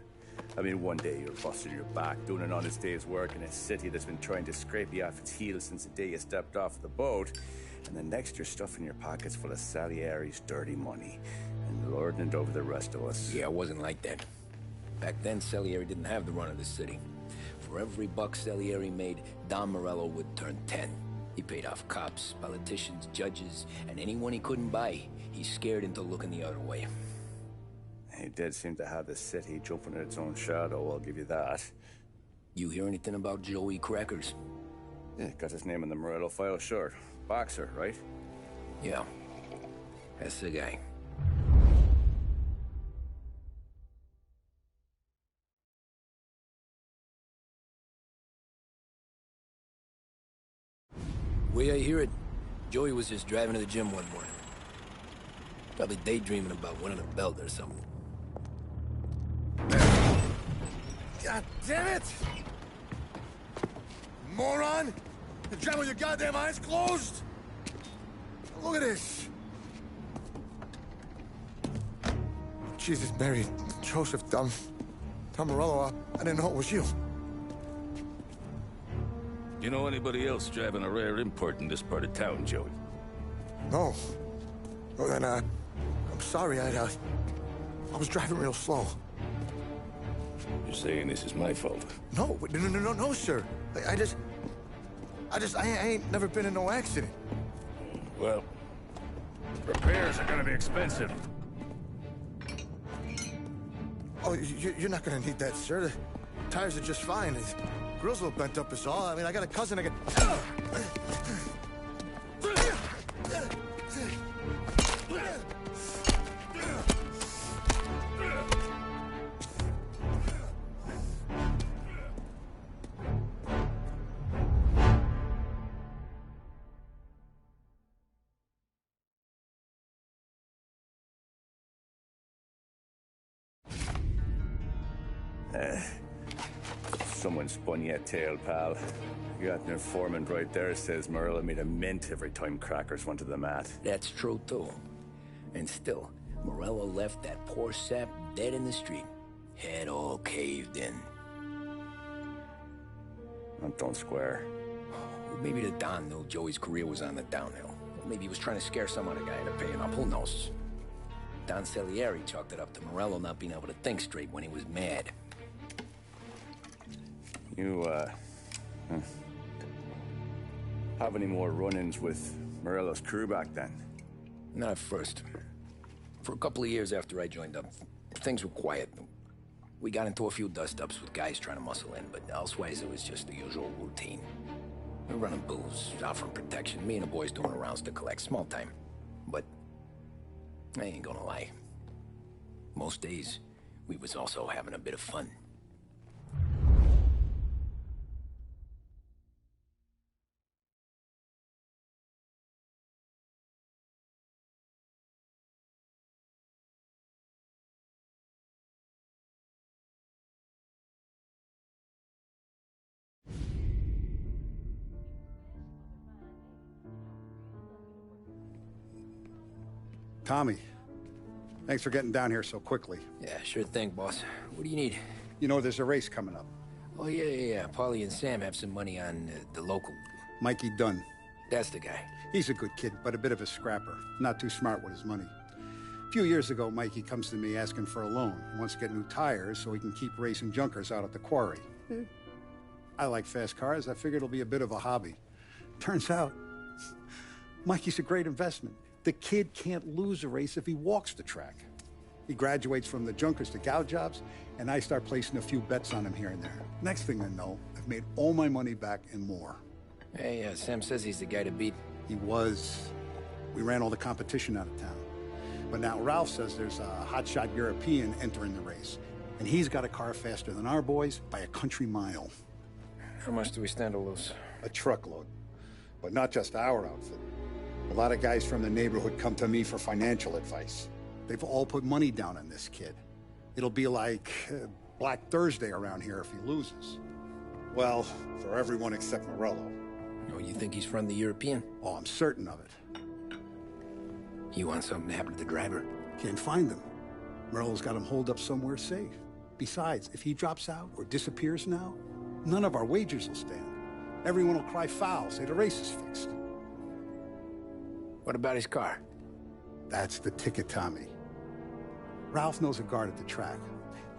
I mean, one day you're busting your back, doing an honest day's work in a city that's been trying to scrape you off its heels since the day you stepped off the boat, and the next you're stuffing your pockets full of Salieri's dirty money and lording it over the rest of us. Yeah, it wasn't like that. Back then, Salieri didn't have the run of the city. For every buck Salieri made, Don Morello would turn 10. He paid off cops, politicians, judges, and anyone he couldn't buy, he scared into looking the other way. He did seem to have the city jumping at its own shadow, I'll give you that. You hear anything about Joey Crackers? Yeah, got his name in the Morello file, sure. Boxer, right? Yeah, that's the guy. Way I hear it, Joey was just driving to the gym one morning. Probably daydreaming about winning a belt or something. God damn it! Moron! You driving with your goddamn eyes closed? Look at this. Jesus, Mary, Joseph, Tom Morello, I didn't know it was you. You know anybody else driving a rare import in this part of town, Joey? No. Well, then, I'm sorry, I was driving real slow. You're saying this is my fault? No, no, sir. I ain't never been in no accident. Well, repairs are gonna be expensive. Oh, you're not gonna need that, sir. The tires are just fine. The grill's a little bent up is all. I mean, I got a cousin I can... Someone spun you a tail, pal. You got an informant right there says Morello made a mint every time crackers went to the mat. That's true, too. And still, Morello left that poor sap dead in the street. Head all caved in. That don't square. Maybe the Don knew Joey's career was on the downhill. Maybe he was trying to scare some other guy into paying up. Who knows? Don Salieri chalked it up to Morello not being able to think straight when he was mad. You, have any more run-ins with Morello's crew back then? Not at first. For a couple of years after I joined up, things were quiet. We got into a few dust-ups with guys trying to muscle in, but elsewise it was just the usual routine. We're running booze, offering protection, me and the boys doing the rounds to collect, small time. But I ain't gonna lie. Most days, we was also having a bit of fun. Tommy, thanks for getting down here so quickly. Yeah, sure thing, boss. What do you need? You know, there's a race coming up. Oh, yeah. Paulie and Sam have some money on the local... Mikey Dunn. That's the guy. He's a good kid, but a bit of a scrapper. Not too smart with his money. A few years ago, Mikey comes to me asking for a loan. He wants to get new tires so he can keep racing junkers out at the quarry. I like fast cars. I figured it'll be a bit of a hobby. Turns out, Mikey's a great investment. The kid can't lose a race if he walks the track. He graduates from the junkers to gal jobs, and I start placing a few bets on him here and there. Next thing I know, I've made all my money back and more. Hey, Sam says he's the guy to beat. He was. We ran all the competition out of town. But now Ralph says there's a hotshot European entering the race, and he's got a car faster than our boys by a country mile. How much do we stand to lose? A truckload. But not just our outfit. A lot of guys from the neighborhood come to me for financial advice. They've all put money down on this kid. It'll be like Black Thursday around here if he loses. Well, for everyone except Morello. Oh, you think he's from the European? Oh, I'm certain of it. You want something to happen to the driver? Can't find him. Morello's got him holed up somewhere safe. Besides, if he drops out or disappears now, none of our wagers will stand. Everyone will cry foul, say the race is fixed. What about his car? That's the ticket, Tommy. Ralph knows a guard at the track.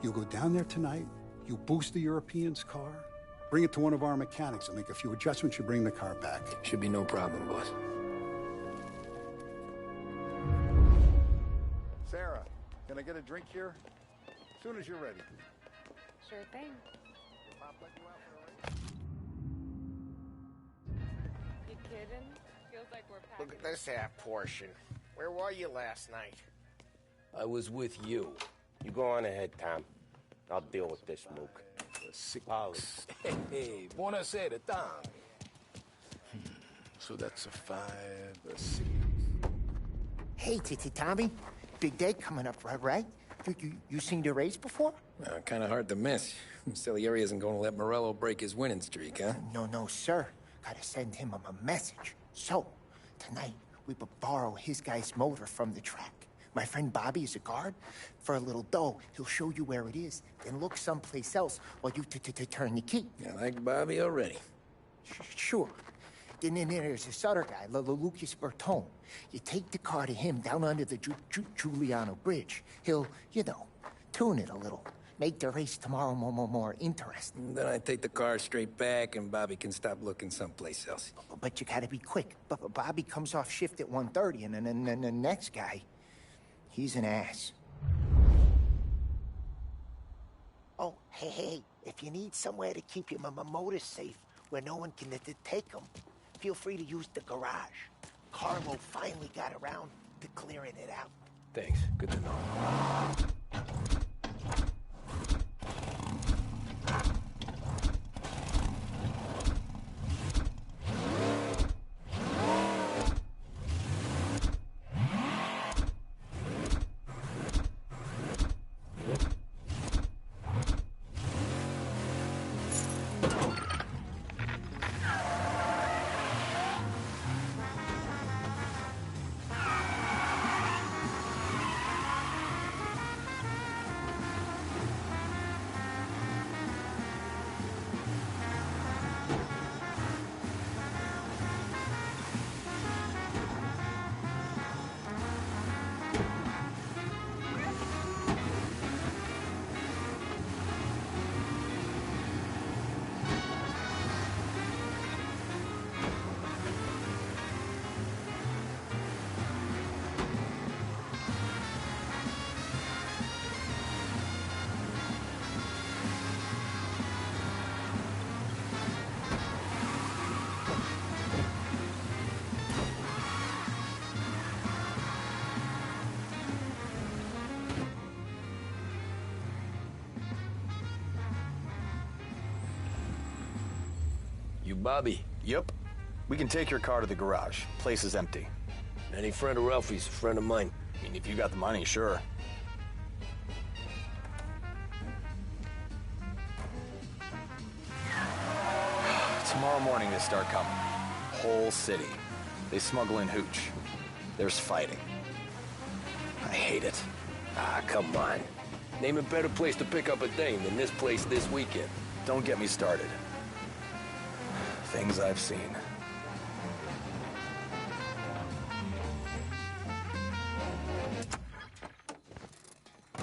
You go down there tonight, you boost the European's car, bring it to one of our mechanics, and make a few adjustments, you bring the car back. Should be no problem, boss. Sarah, can I get a drink here? As soon as you're ready. Sure thing. You kidding? Feels like we're packing. Look at this half portion. Where were you last night? I was with you. You go on ahead, Tom. I'll deal with this, Luke. Polly. Hey, buonasera, Tom. So that's a 5, a 6. Hey, Tommy. Big day coming up, right? You seen the race before? Kind of hard to miss. Salieri isn't going to let Morello break his winning streak, huh? No, sir. Gotta send him a message. So, tonight, we will borrow his guy's motor from the track. My friend Bobby is a guard. For a little dough, he'll show you where it is, then look someplace else while you turn the key. You like Bobby already? Sure. Then there's this other guy, Lucas Bertone. You take the car to him down under the Giuliano Bridge. He'll, you know, tune it a little. Make the race tomorrow more interesting. Then I take the car straight back and Bobby can stop looking someplace else. But you gotta be quick. But Bobby comes off shift at 1:30, and then the next guy, he's an ass. Oh, hey, if you need somewhere to keep your motor safe, where no one can take them, feel free to use the garage. Carlo finally got around to clearing it out. Thanks. Good to know. You Bobby? Yep. We can take your car to the garage. Place is empty. Any friend of Ralphie's a friend of mine. I mean, if you got the money, sure. Tomorrow morning they start coming. Whole city. They smuggle in hooch. There's fighting. I hate it. Ah, come on. Name a better place to pick up a dame than this place this weekend. Don't get me started. Things I've seen.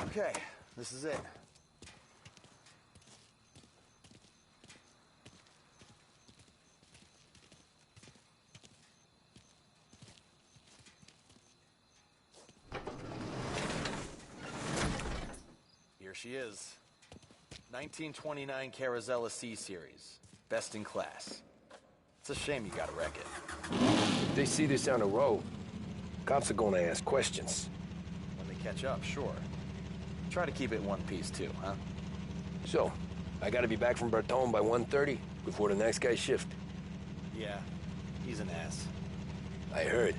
Okay, this is it. Here she is. 1929 Carazella C-Series. Best in class. It's a shame you gotta wreck it. If they see this on the road, cops are gonna ask questions. When they catch up, sure. Try to keep it in one piece, too, huh? So, I gotta be back from Bertone by 1:30 before the next guy's shift. Yeah, he's an ass. I heard.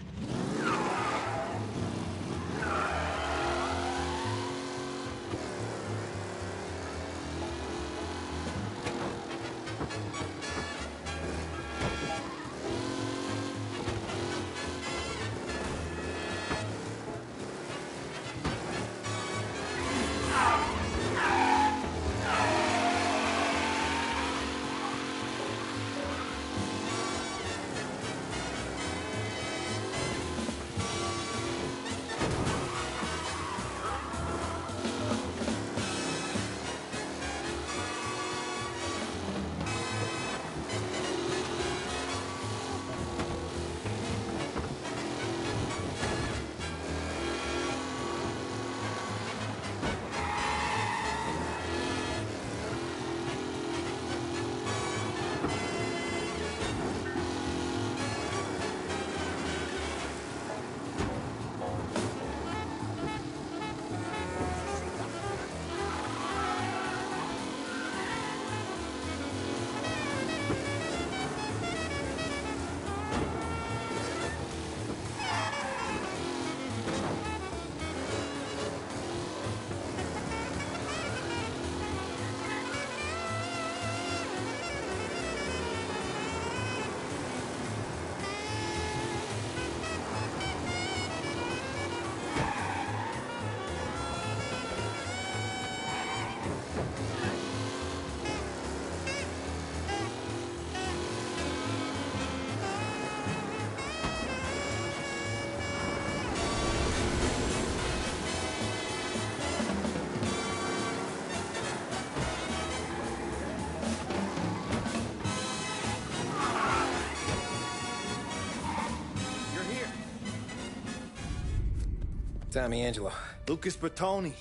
Tommy Angelo. Lucas Bertoni.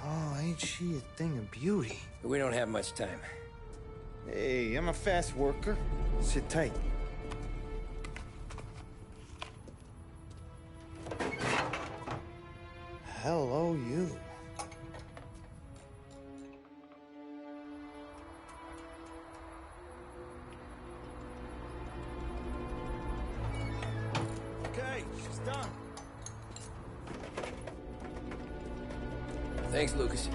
Oh, ain't she a thing of beauty? We don't have much time. Hey, I'm a fast worker. Sit tight. Hello, you. Okay, she's done. Thanks, Lucas.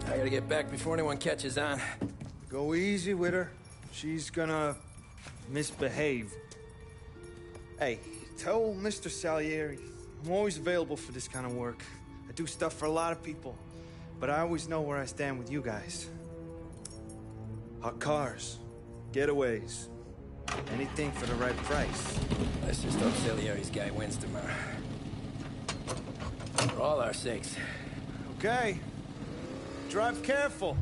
I gotta get back before anyone catches on. Go easy with her. She's gonna misbehave. Hey, tell Mr. Salieri I'm always available for this kind of work. I do stuff for a lot of people, but I always know where I stand with you guys. Hot cars, getaways, anything for the right price. Let's just hope Salieri's guy wins tomorrow. For all our sakes. Okay. Drive careful.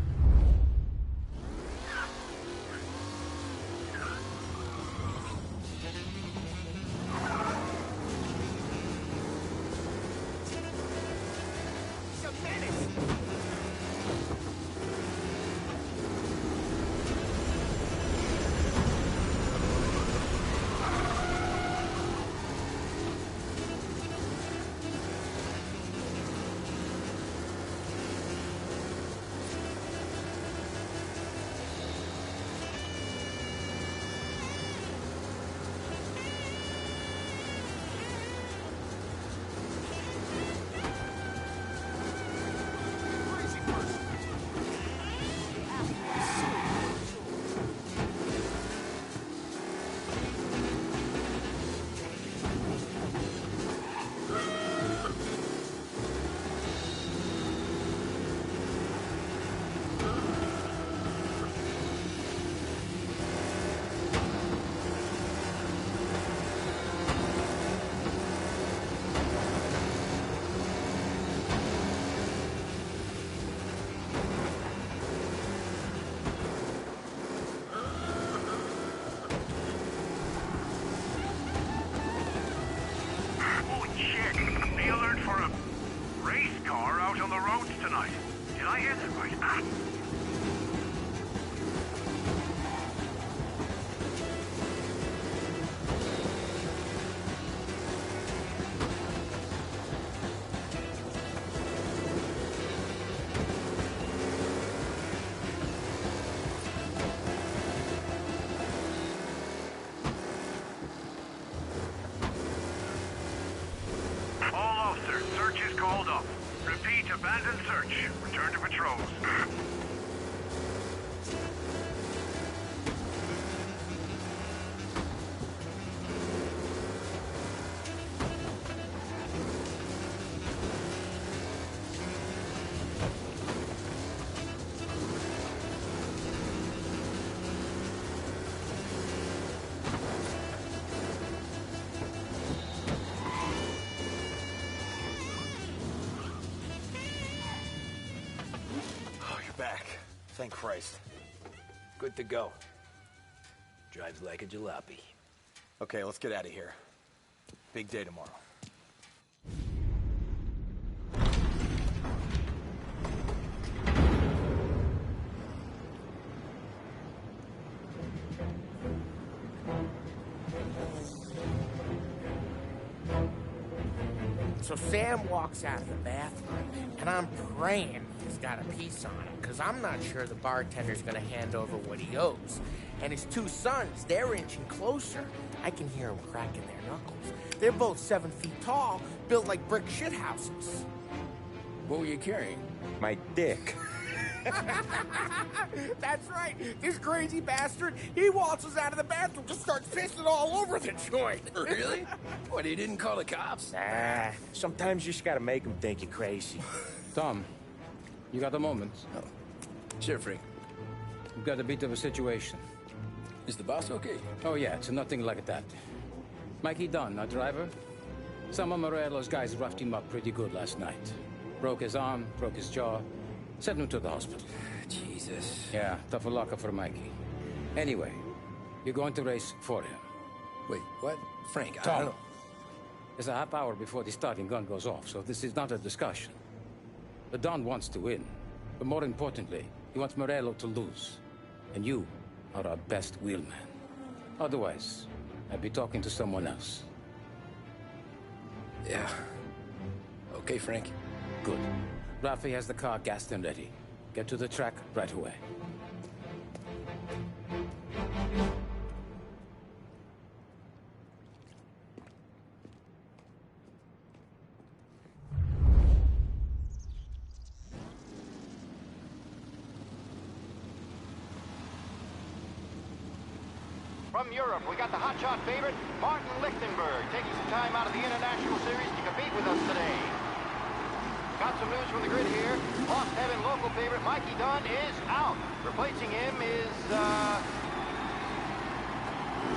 Called up. Repeat, abandoned search. Return to patrols. Back. Thank Christ. Good to go. Drives like a jalopy. Okay, let's get out of here. Big day tomorrow. So Sam walks out of the bathroom, and I'm praying he's got a piece on him, because I'm not sure the bartender's going to hand over what he owes. And his two sons, they're inching closer. I can hear them cracking their knuckles. They're both 7 feet tall, built like brick shithouses. What were you carrying? My dick. That's right. This crazy bastard, he waltzes out of the bathroom, just starts pissing all over the joint. Really? What, he didn't call the cops? Nah, sometimes you just gotta make them think you're crazy. Tom, you got a moment? Oh. Sure, Frank. We've got a bit of a situation. Is the boss okay? Oh, yeah, it's nothing like that. Mikey Dunn, our driver. Some of Morello's guys roughed him up pretty good last night. Broke his arm, broke his jaw. Sent him to the hospital. Jesus. Yeah, tough luck for Mikey. Anyway, you're going to race for him. Wait, what? Frank, I Tom, don't know. There's a half hour before the starting gun goes off, so this is not a discussion. The Don wants to win, but more importantly, he wants Morello to lose. And you are our best wheelman. Otherwise, I'd be talking to someone else. Yeah. Okay, Frank. Good. Rafi has the car gassed and ready. Get to the track right away. From Europe, we got the hotshot favorite, Martin Lichtenberg, taking some time out of the International Series to compete with us today. Got some news from the grid here. Lost Heaven local favorite Mikey Dunn is out. Replacing him is,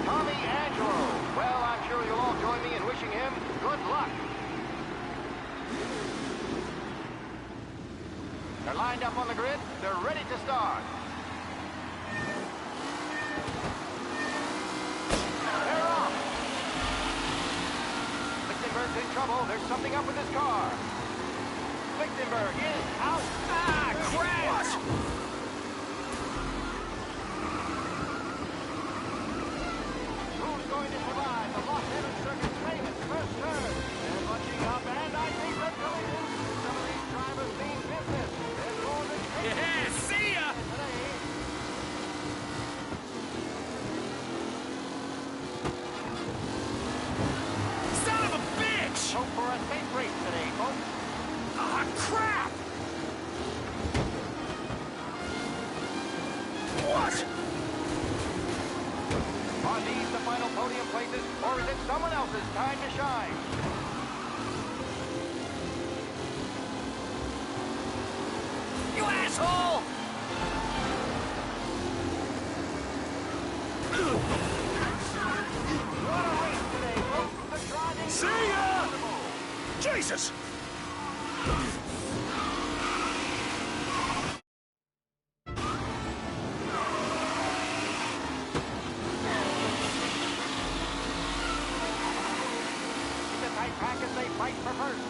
Tommy Angelo. Well, I'm sure you'll all join me in wishing him good luck. They're lined up on the grid. They're ready to start. They're off. Lichtenberg's in trouble. There's something up with his car. Lichtenberg is out. Ah, crash! Who's going to survive the Lost Heaven Circuit's famous first turn? They're bunching up, and I think they're coming in. Some of these drivers mean business. There's more than... Yeah, see ya! Son of a bitch! Hope for a safe race today, folks. Ah, crap! What? Are these the final podium places, or is it someone else's time to shine? You asshole! What a race today, folks. The driving... See ya! Jesus! It's a tight pack as they fight for first.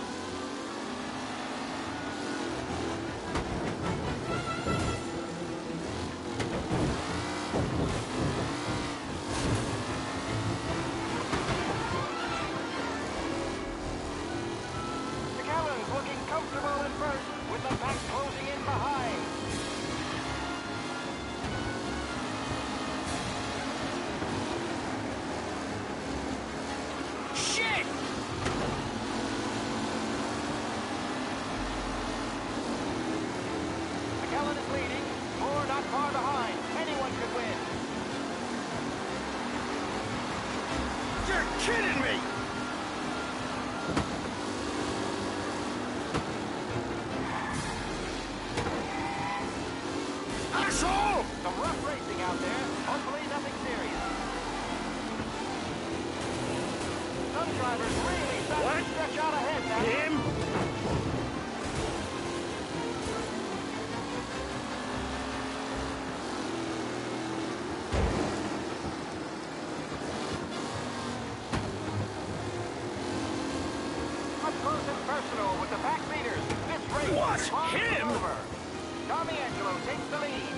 McAllen's looking comfortable in first, with the pack closing in behind. Shit! McAllen is leading. Moore not far behind. Anyone could win. You're kidding me! Asshole! Some rough racing out there. Hopefully nothing serious. Some drivers really starting to stretch out ahead now. Him? Up close and personal with the back leaders. This race What? is far from Him? over. Tommy Angelo takes the lead.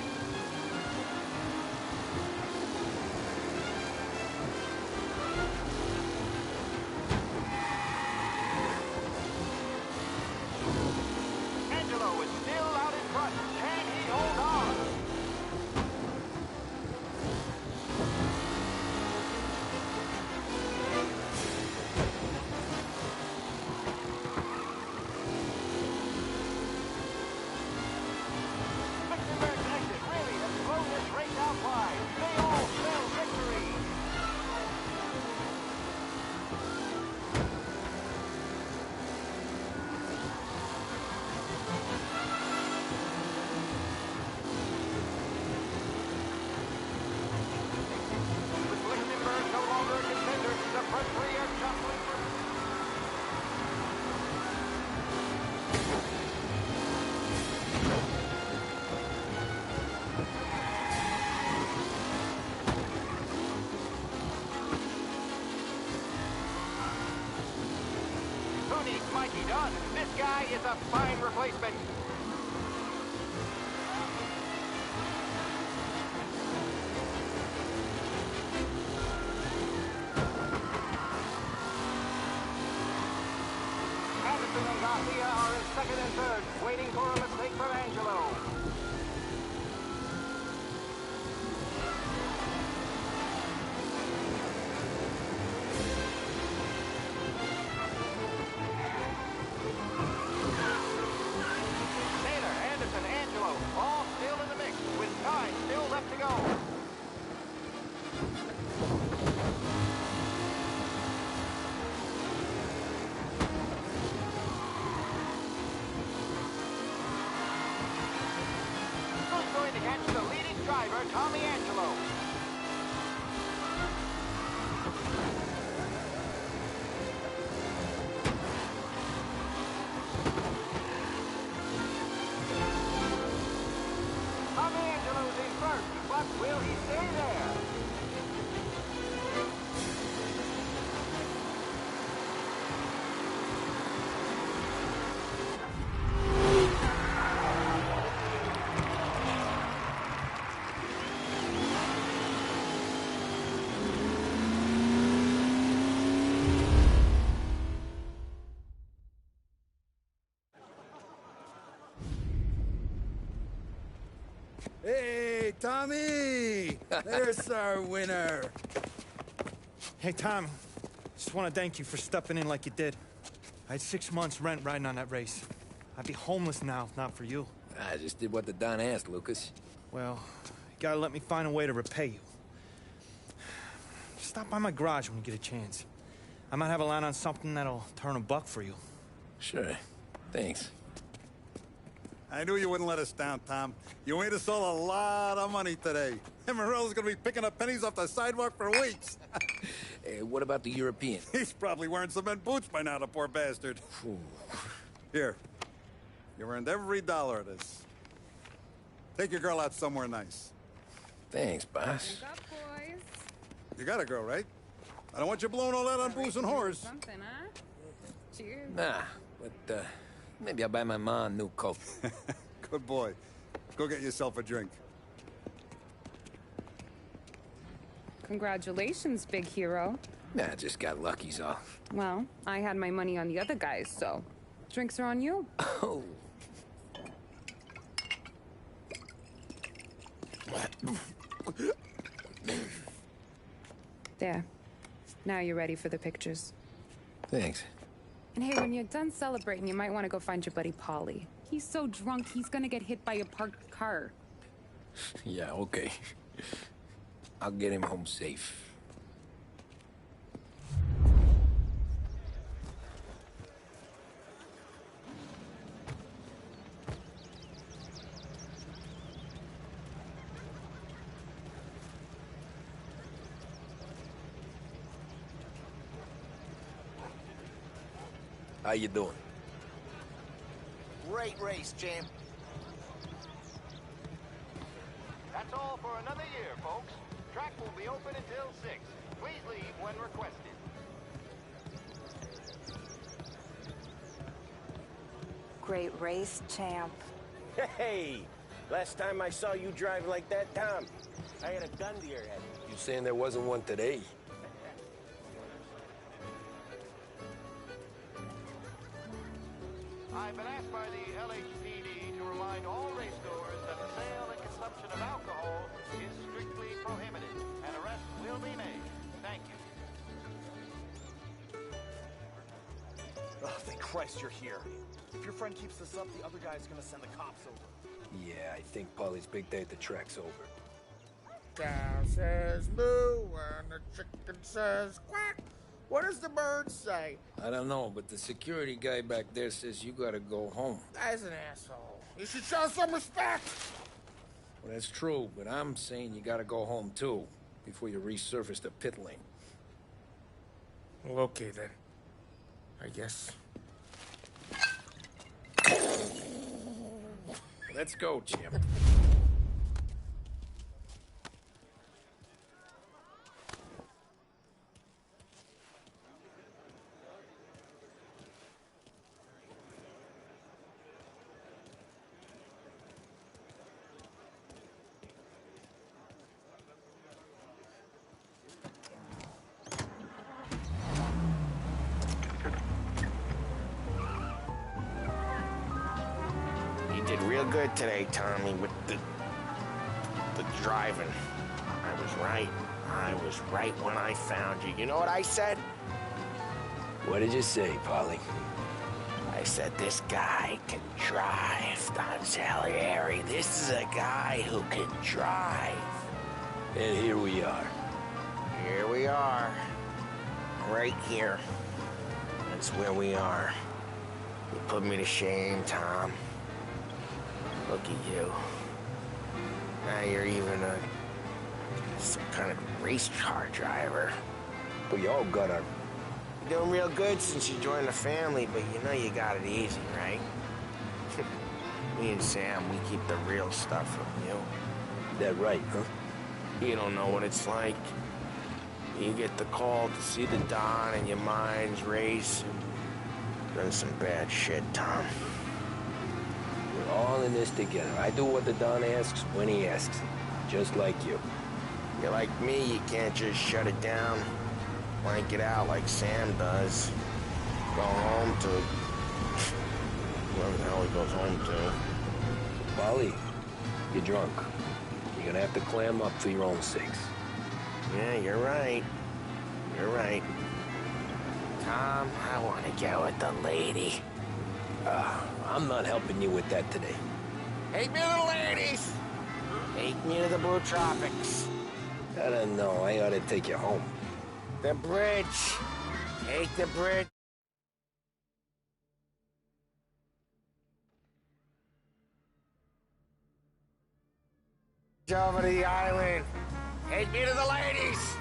Mikey, done. This guy is a fine replacement. Anderson and Mafia are in second and third, waiting for a mistake from Angelo. Taylor, Anderson, Angelo, all still in the mix, with time still left to go. Who's going to catch the leading driver, Tommy Angelo? Tommy Angelo's in first, but will he stay there? Hey, Tommy! There's our winner. Hey, Tom. Just want to thank you for stepping in like you did. I had 6 months rent riding on that race. I'd be homeless now if not for you. I just did what the Don asked, Lucas. Well, you gotta let me find a way to repay you. Stop by my garage when you get a chance. I might have a line on something that'll turn $1 for you. Sure. Thanks. I knew you wouldn't let us down, Tom. You made us all a lot of money today. And Morello's gonna be picking up pennies off the sidewalk for weeks. Hey, what about the European? He's probably wearing cement boots by now, the poor bastard. Here. You earned every dollar of this. Take your girl out somewhere nice. Thanch, boss. What's up, boys? You got a girl, right? I don't want you blowing all that on booze and whores. Something, huh? Cheers. Nah, but, maybe I'll buy my ma a new coat. Good boy. Go get yourself a drink. Congratulations, big hero. Nah, I just got lucky's all. Well, I had my money on the other guys, so drinks are on you. Oh. There. Now you're ready for the pictures. Thanks. And hey, when you're done celebrating, you might want to go find your buddy Paulie. He's so drunk, he's gonna get hit by a parked car. Yeah, okay. I'll get him home safe. How you doing? Great race, champ. That's all for another year, folks. Track will be open until 6. Please leave when requested. Great race, champ. Hey! Last time I saw you drive like that, Tom, I had a gun to your head. You saying there wasn't one today? I've been asked by the LHPD to remind all racegoers that the sale and consumption of alcohol is strictly prohibited. An arrest will be made. Thank you. Oh, thank Christ you're here. If your friend keeps this up, the other guy's gonna send the cops over. Yeah, I think Paulie's big day at the track's over. Cow says moo and the chicken says quack. What does the bird say? I don't know, but the security guy back there says you gotta go home. Guy's an asshole. You should show some respect. Well, that's true, but I'm saying you gotta go home too, before you resurface the pit lane. Well, okay then. I guess. Let's go, champ. real good today, Tommy, with the driving. I was right. I was right when I found you. You know what I said? What did you say, Polly? I said, this guy can drive, Don Salieri. This is a guy who can drive. And here we are. Here we are. Right here. That's where we are. You put me to shame, Tom. Look at you. Now you're even some kind of race car driver. We all got our... You're doing real good since you joined the family, but you know you got it easy, right? Me and Sam, we keep the real stuff from you. That right, huh? You don't know what it's like. You get the call to see the Don and your mind's race. Done some bad shit, Tom. We're all in this together. I do what the Don asks when he asks. Just like you. You're like me, you can't just shut it down. Blank it out like Sam does. Go home to... whoever the hell he goes home to. Polly, you're drunk. You're gonna have to clam up for your own sakes. Yeah, you're right. You're right. Tom, I want to get with the lady. I'm not helping you with that today. Take me to the ladies! Take me to the Blue Tropics. I don't know. I ought to take you home. The bridge. Take the bridge. Over to the island. Take me to the ladies.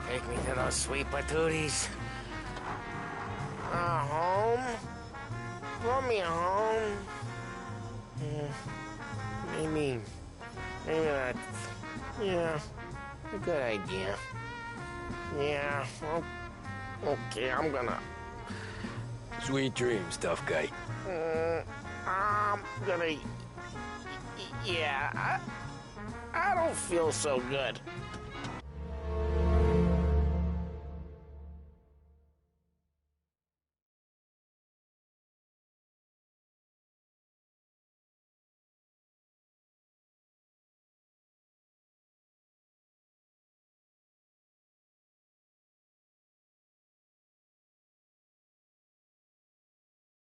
Take me to those sweet patooties. Home? Brought me home. Maybe that's... Yeah, a good idea. Yeah, well, okay, I'm gonna... Sweet dreams, tough guy. I'm gonna... Yeah, I don't feel so good.